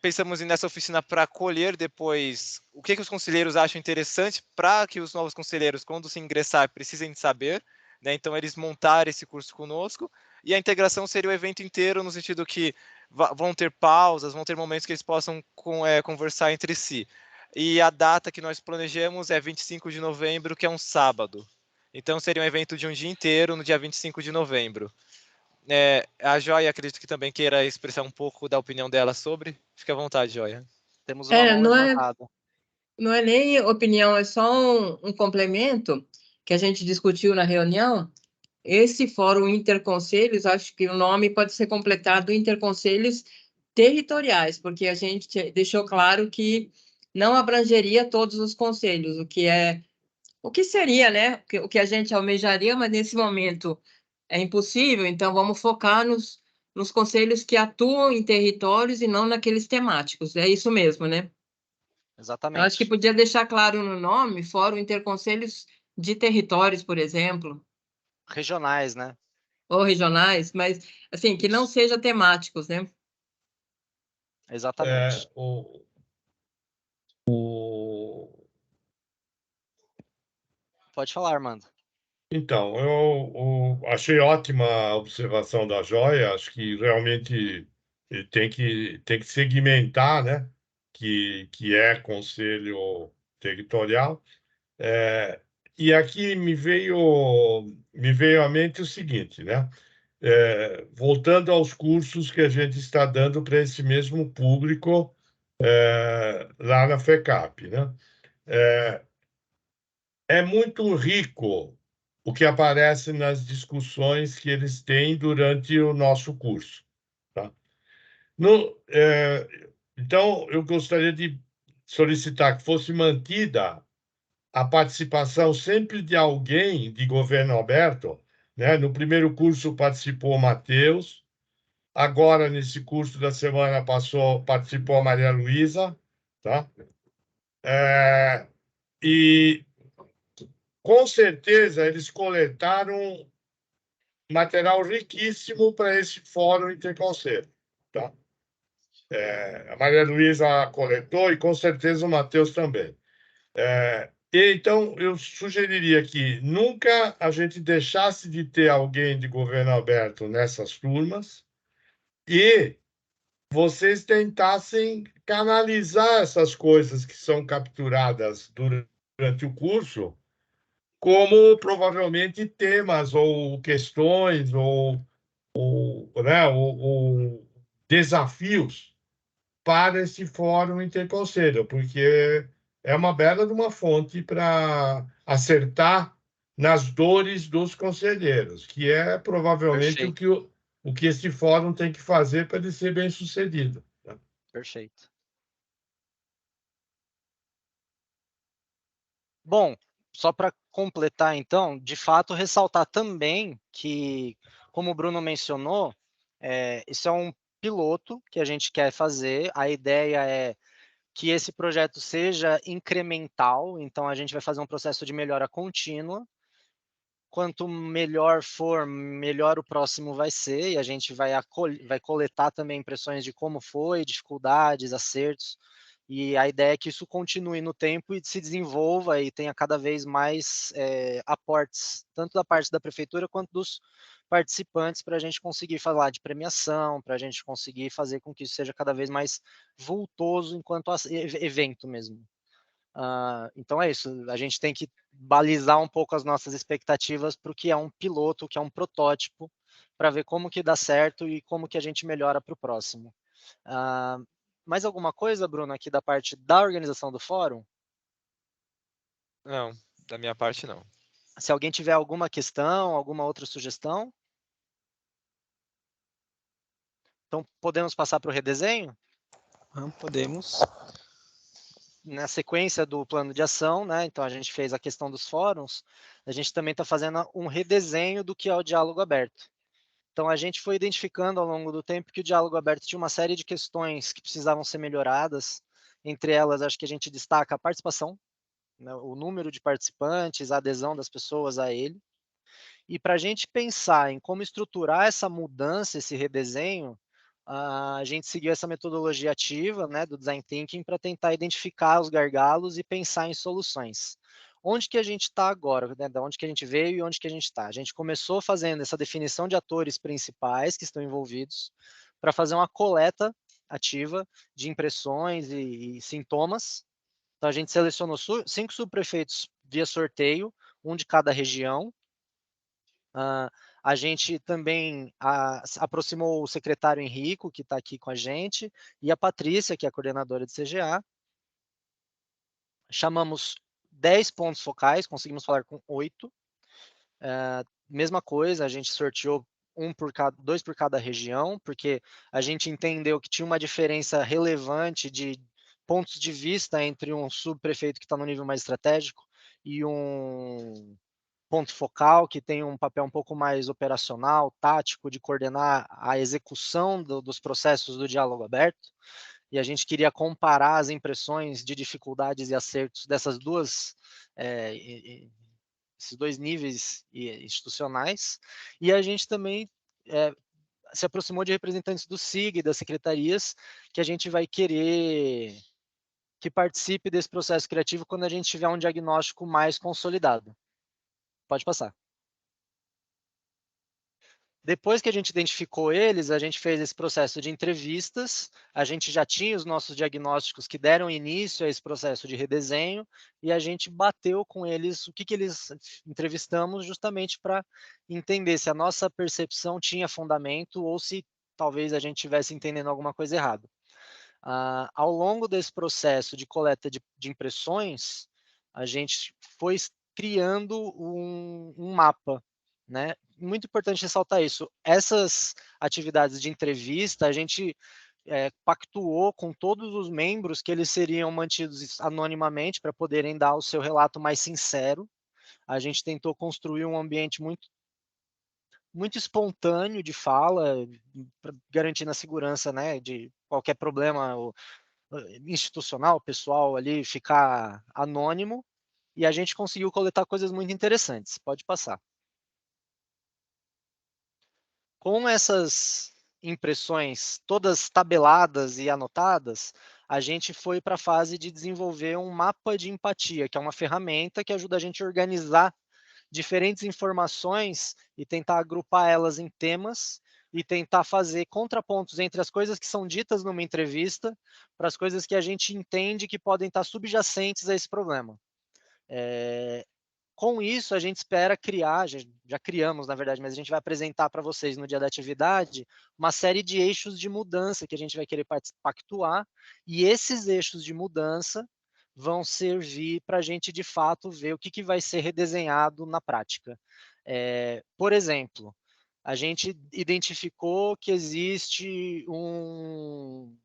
Speaker 4: Pensamos nessa oficina para colher depois o que os conselheiros acham interessante para que os novos conselheiros, quando se ingressar, precisem de saber, né? Então, eles montarem esse curso conosco, e a integração seria o evento inteiro, no sentido que vão ter pausas, vão ter momentos que eles possam conversar entre si. E a data que nós planejamos é 25 de novembro, que é um sábado. Então, seria um evento de um dia inteiro, no dia 25 de novembro. A Joia, acredito que também queira expressar um pouco da opinião dela sobre. Fique à vontade, Joia.
Speaker 7: Temos uma mão levantada.
Speaker 6: Não é nem opinião, é só um complemento que a gente discutiu na reunião. Esse Fórum Interconselhos, acho que o nome pode ser completado Interconselhos Territoriais, porque a gente deixou claro que não abrangeria todos os conselhos, o que seria, né? O que a gente almejaria, mas nesse momento é impossível, então vamos focar nos conselhos que atuam em territórios e não naqueles temáticos. É isso mesmo, né?
Speaker 7: Exatamente.
Speaker 6: Eu acho que podia deixar claro no nome, Fórum Interconselhos de Territórios, por exemplo.
Speaker 7: Regionais, né?
Speaker 6: Ou regionais, mas, assim, que não seja temáticos, né?
Speaker 7: Exatamente. Pode falar, Armando.
Speaker 5: Então, eu achei ótima a observação da Joia. Acho que realmente ele tem que segmentar, né? Que é conselho territorial. E aqui me veio à mente o seguinte, né? Voltando aos cursos que a gente está dando para esse mesmo público lá na FECAP, né? É muito rico o que aparece nas discussões que eles têm durante o nosso curso, tá? Então, eu gostaria de solicitar que fosse mantida a participação sempre de alguém de governo aberto, né? No primeiro curso participou o Matheus, agora nesse curso da semana participou a Maria Luísa, tá? E com certeza eles coletaram material riquíssimo para esse fórum interconselho, tá? A Maria Luísa coletou e com certeza o Matheus também. Então, eu sugeriria que nunca a gente deixasse de ter alguém de governo aberto nessas turmas e vocês tentassem canalizar essas coisas que são capturadas durante o curso como provavelmente temas ou questões ou desafios para esse fórum interconselho, porque é uma bela de uma fonte para acertar nas dores dos conselheiros, que é provavelmente o que esse fórum tem que fazer para ele ser bem sucedido.
Speaker 7: Perfeito. Bom, só para completar, então, de fato, ressaltar também que, como o Bruno mencionou, isso é um piloto que a gente quer fazer. A ideia é que esse projeto seja incremental, então a gente vai fazer um processo de melhora contínua. quanto melhor for, melhor o próximo vai ser, e a gente vai coletar também impressões de como foi, dificuldades, acertos, e a ideia é que isso continue no tempo e se desenvolva e tenha cada vez mais aportes, tanto da parte da prefeitura quanto dos participantes, para a gente conseguir falar de premiação, para a gente conseguir fazer com que isso seja cada vez mais vultoso enquanto evento mesmo. Então é isso, a gente tem que balizar um pouco as nossas expectativas para o que é um piloto, o que é um protótipo, para ver como que dá certo e como que a gente melhora para o próximo. Mais alguma coisa, Bruno, aqui da parte da organização do fórum?
Speaker 4: Não, da minha parte não.
Speaker 7: Se alguém tiver alguma questão, alguma outra sugestão? Então, podemos passar para o redesenho?
Speaker 1: Podemos.
Speaker 7: Na sequência do plano de ação, né? Então, a gente fez a questão dos fóruns, a gente também está fazendo um redesenho do que é o diálogo aberto. Então, a gente foi identificando ao longo do tempo que o diálogo aberto tinha uma série de questões que precisavam ser melhoradas. Entre elas, acho que a gente destaca a participação, né, o número de participantes, a adesão das pessoas a ele. E para a gente pensar em como estruturar essa mudança, esse redesenho, a gente seguiu essa metodologia ativa, né, do Design Thinking, para tentar identificar os gargalos e pensar em soluções. Onde que a gente está agora, né, da onde que a gente veio e onde que a gente está? A gente começou fazendo essa definição de atores principais que estão envolvidos, para fazer uma coleta ativa de impressões e sintomas. Então, a gente selecionou 5 subprefeitos via sorteio, um de cada região. A gente também aproximou o secretário Henrico, que está aqui com a gente, e a Patrícia, que é a coordenadora de CGA. Chamamos 10 pontos focais, conseguimos falar com 8. Mesma coisa, a gente sorteou 2 por cada região, porque a gente entendeu que tinha uma diferença relevante de pontos de vista entre um subprefeito que está no nível mais estratégico e um ponto focal, que tem um papel um pouco mais operacional, tático, de coordenar a execução dos processos do diálogo aberto, e a gente queria comparar as impressões de dificuldades e acertos dessas esses dois níveis institucionais, e a gente também se aproximou de representantes do SIG e das secretarias, que a gente vai querer que participe desse processo criativo quando a gente tiver um diagnóstico mais consolidado. Pode passar. Depois que a gente identificou eles, a gente fez esse processo de entrevistas, a gente já tinha os nossos diagnósticos que deram início a esse processo de redesenho, e a gente bateu com eles o que eles entrevistamos, justamente para entender se a nossa percepção tinha fundamento ou se talvez a gente estivesse entendendo alguma coisa errada. Ao longo desse processo de coleta de impressões, a gente foi criando um mapa, né? Muito importante ressaltar isso. Essas atividades de entrevista, a gente pactuou com todos os membros que eles seriam mantidos anonimamente para poderem dar o seu relato mais sincero. A gente tentou construir um ambiente muito espontâneo de fala, garantindo a segurança, né, de qualquer problema institucional, pessoal ali, ficar anônimo, e a gente conseguiu coletar coisas muito interessantes. Pode passar. Com essas impressões todas tabeladas e anotadas, a gente foi para a fase de desenvolver um mapa de empatia, que é uma ferramenta que ajuda a gente a organizar diferentes informações e tentar agrupar elas em temas e tentar fazer contrapontos entre as coisas que são ditas numa entrevista para as coisas que a gente entende que podem estar subjacentes a esse problema. Com isso, a gente espera criar, já criamos, na verdade, mas a gente vai apresentar para vocês no dia da atividade uma série de eixos de mudança que a gente vai querer pactuar, e esses eixos de mudança vão servir para a gente, de fato, ver o que vai ser redesenhado na prática. Por exemplo, a gente identificou que existe um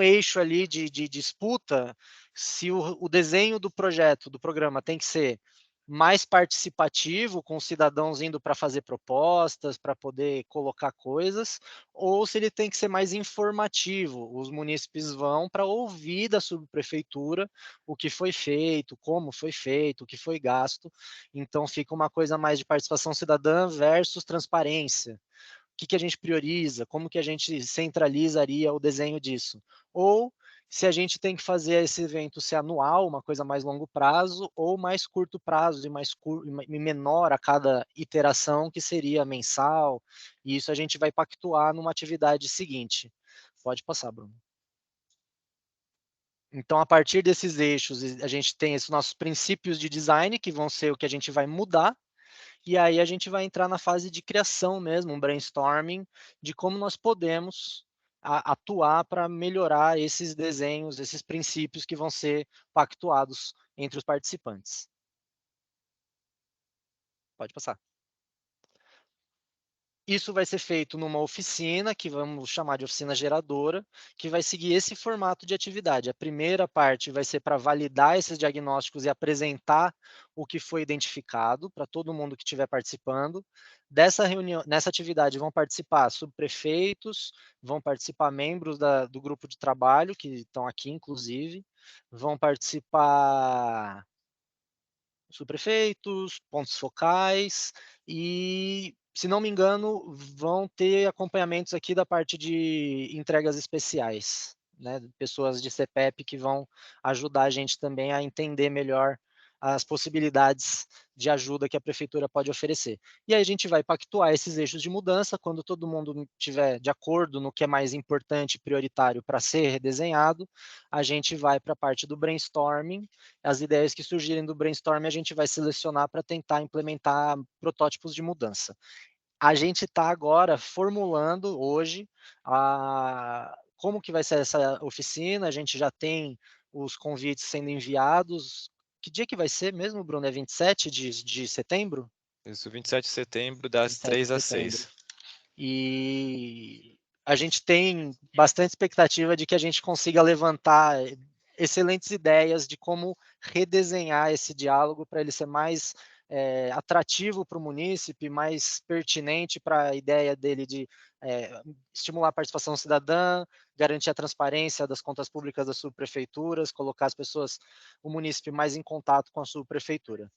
Speaker 7: eixo ali de disputa, se o desenho do projeto, do programa, tem que ser mais participativo, com os cidadãos indo para fazer propostas, para poder colocar coisas, ou se ele tem que ser mais informativo. Os munícipes vão para ouvir da subprefeitura o que foi feito, como foi feito, o que foi gasto. Então fica uma coisa mais de participação cidadã versus transparência. O que a gente prioriza, como que a gente centralizaria o desenho disso. Ou se a gente tem que fazer esse evento ser anual, uma coisa mais longo prazo, ou mais curto prazo e menor a cada iteração, que seria mensal, e isso a gente vai pactuar numa atividade seguinte. Pode passar, Bruno. Então, a partir desses eixos, a gente tem esses nossos princípios de design, que vão ser o que a gente vai mudar, e aí a gente vai entrar na fase de criação mesmo, um brainstorming, de como nós podemos atuar para melhorar esses desenhos, esses princípios que vão ser pactuados entre os participantes. Pode passar. Isso vai ser feito numa oficina, que vamos chamar de oficina geradora, que vai seguir esse formato de atividade. A primeira parte vai ser para validar esses diagnósticos e apresentar o que foi identificado para todo mundo que estiver participando. Dessa reunião, nessa atividade vão participar subprefeitos, vão participar membros do grupo de trabalho, que estão aqui, inclusive, vão participar subprefeitos, pontos focais e, se não me engano, vão ter acompanhamentos aqui da parte de entregas especiais, né? Pessoas de CPEP que vão ajudar a gente também a entender melhor as possibilidades de ajuda que a prefeitura pode oferecer. E aí a gente vai pactuar esses eixos de mudança, quando todo mundo estiver de acordo no que é mais importante e prioritário para ser redesenhado, a gente vai para a parte do brainstorming. As ideias que surgirem do brainstorming a gente vai selecionar para tentar implementar protótipos de mudança. A gente está agora formulando hoje como que vai ser essa oficina, a gente já tem os convites sendo enviados. Que dia que vai ser mesmo, Bruno? É 27 de setembro?
Speaker 4: Isso, 27 de setembro, das 3 às 6.
Speaker 7: E a gente tem bastante expectativa de que a gente consiga levantar excelentes ideias de como redesenhar esse diálogo para ele ser mais atrativo para o munícipe, mais pertinente para a ideia dele de estimular a participação cidadã, garantir a transparência das contas públicas das subprefeituras, colocar as pessoas, o munícipe mais em contato com a subprefeitura.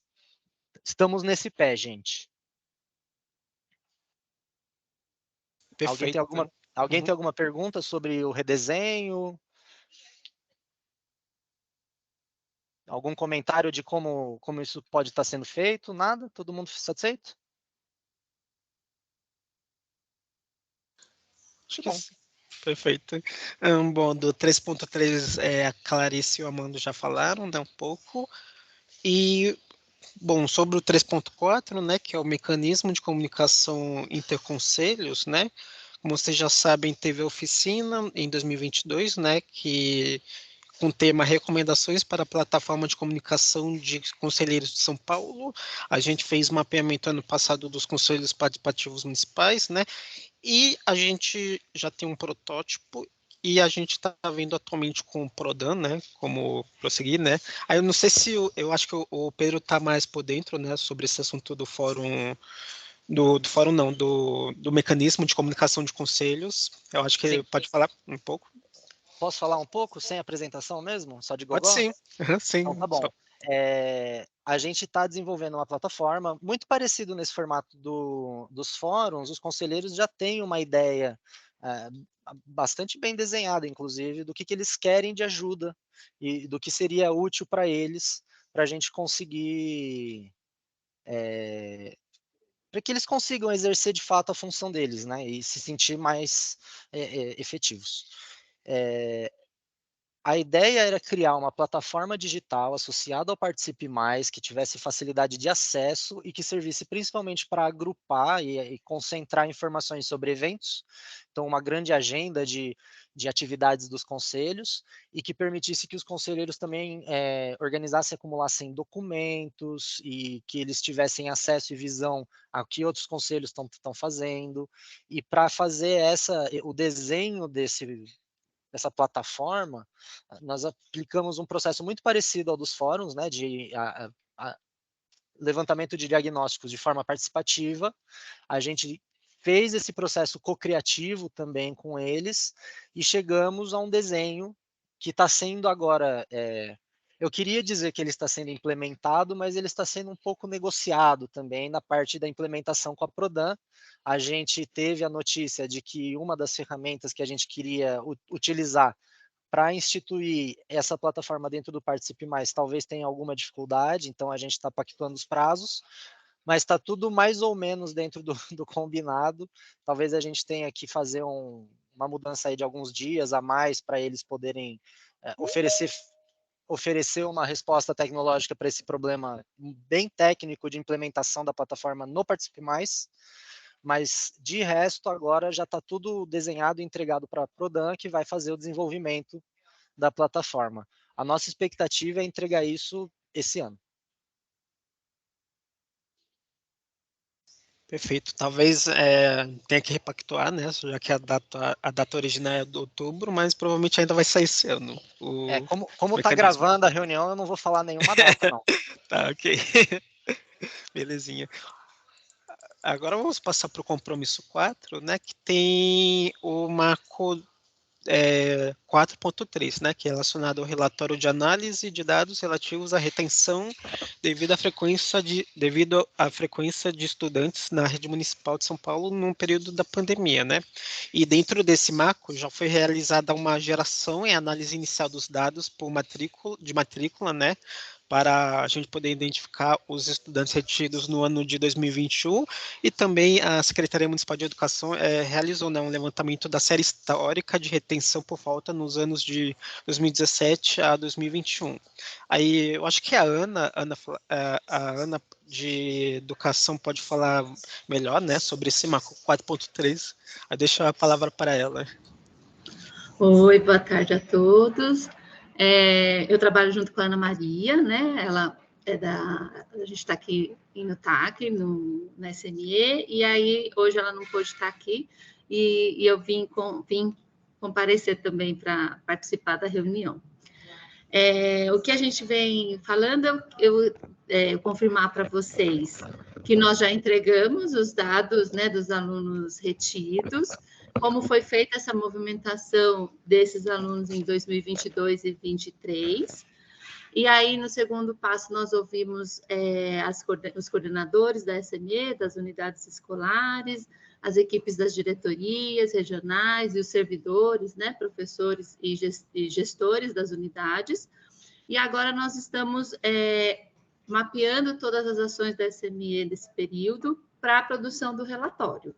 Speaker 7: Estamos nesse pé, gente.
Speaker 1: Perfeito.
Speaker 7: Alguém tem alguma pergunta sobre o redesenho? Algum comentário de como isso pode estar sendo feito? Nada? Todo mundo satisfeito?
Speaker 1: Acho que sim. Perfeito. Bom, do 3.3, a Clarice e o Amando já falaram, né, um pouco. E, bom, sobre o 3.4, né, que é o mecanismo de comunicação interconselhos, né, como vocês já sabem, teve a oficina em 2022, né, que com o tema Recomendações para a Plataforma de Comunicação de Conselheiros de São Paulo. A gente fez mapeamento ano passado dos conselhos participativos municipais, né, e a gente já tem um protótipo e a gente está vendo atualmente com o Prodan, né, como prosseguir, né. Aí eu não sei se eu acho que o Pedro está mais por dentro, né, sobre esse assunto do fórum, do fórum não, do mecanismo de comunicação de conselhos. Eu acho que ele pode falar um pouco.
Speaker 7: Posso falar um pouco sem apresentação mesmo? Só de gogó?
Speaker 1: Pode sim. Sim.
Speaker 7: Então tá bom. A gente está desenvolvendo uma plataforma muito parecido nesse formato dos fóruns. Os conselheiros já têm uma ideia bastante bem desenhada, inclusive, do que eles querem de ajuda e do que seria útil para eles, para a gente conseguir, para que eles consigam exercer de fato a função deles, né, e se sentir mais efetivos. A ideia era criar uma plataforma digital associada ao Participe Mais, que tivesse facilidade de acesso e que servisse principalmente para agrupar e concentrar informações sobre eventos, então uma grande agenda de atividades dos conselhos, e que permitisse que os conselheiros também organizassem e acumulassem documentos e que eles tivessem acesso e visão ao que outros conselhos estão fazendo. E para fazer o desenho dessa plataforma, nós aplicamos um processo muito parecido ao dos fóruns, né, de levantamento de diagnósticos de forma participativa, a gente fez esse processo co-criativo também com eles e chegamos a um desenho que está sendo agora, eu queria dizer que ele está sendo implementado, mas ele está sendo um pouco negociado também na parte da implementação com a Prodan. A gente teve a notícia de que uma das ferramentas que a gente queria utilizar para instituir essa plataforma dentro do Participe Mais talvez tenha alguma dificuldade, então a gente está pactuando os prazos, mas está tudo mais ou menos dentro do combinado. Talvez a gente tenha que fazer uma mudança aí de alguns dias a mais para eles poderem oferecer uma resposta tecnológica para esse problema bem técnico de implementação da plataforma no Participe Mais, mas de resto agora já está tudo desenhado e entregado para a Prodan, que vai fazer o desenvolvimento da plataforma. A nossa expectativa é entregar isso esse ano.
Speaker 1: Perfeito. Talvez tenha que repactuar, né? Já que a data original é de outubro, mas provavelmente ainda vai sair esse ano.
Speaker 7: Como está gravando a reunião, eu não vou falar nenhuma data, não.
Speaker 1: Tá, ok. Belezinha. Agora vamos passar para o compromisso 4, né? Que tem o marco 4.3, né, que é relacionado ao relatório de análise de dados relativos à retenção devido à frequência de estudantes na rede municipal de São Paulo no período da pandemia, né? E dentro desse marco já foi realizada uma geração e análise inicial dos dados por matrícula, né, para a gente poder identificar os estudantes retidos no ano de 2021, e também a Secretaria Municipal de Educação realizou, né, um levantamento da série histórica de retenção por falta nos anos de 2017 a 2021. Aí eu acho que a Ana de Educação pode falar melhor, né, sobre esse marco 4.3. Aí deixo a palavra para ela.
Speaker 12: Oi, boa tarde a todos. Eu trabalho junto com a Ana Maria, né? Ela a gente está aqui no TAC, na SME, e aí hoje ela não pôde estar aqui, e eu vim comparecer também para participar da reunião. O que a gente vem falando, eu confirmar para vocês que nós já entregamos os dados, né, dos alunos retidos, como foi feita essa movimentação desses alunos em 2022 e 2023. E aí, no segundo passo, nós ouvimos os coordenadores da SME, das unidades escolares, as equipes das diretorias regionais e os servidores, né, professores e gestores das unidades. E agora nós estamos mapeando todas as ações da SME desse período para a produção do relatório.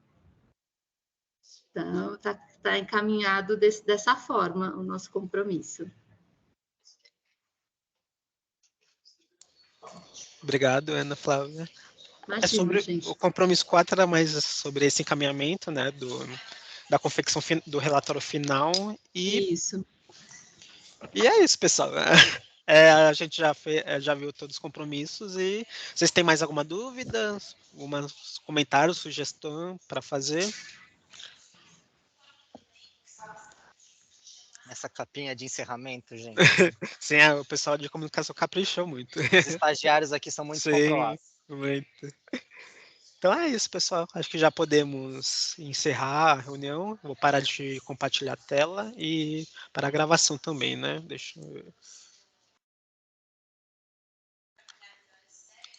Speaker 12: Então, está encaminhado dessa forma o nosso compromisso.
Speaker 1: Obrigado, Ana Flávia.
Speaker 12: Imagina, gente.
Speaker 1: O compromisso 4 era mais sobre esse encaminhamento, né, da confecção do relatório final.
Speaker 12: Isso.
Speaker 1: E é isso, pessoal. A gente já viu todos os compromissos, e vocês têm mais alguma dúvida, alguns comentários, sugestão para fazer?
Speaker 7: Essa capinha de encerramento, gente.
Speaker 1: Sim, o pessoal de comunicação caprichou muito.
Speaker 7: Os estagiários aqui são muito controlados.
Speaker 1: Muito. Então é isso, pessoal. Acho que já podemos encerrar a reunião. Vou parar de compartilhar a tela e para a gravação também, né? Deixa eu ver.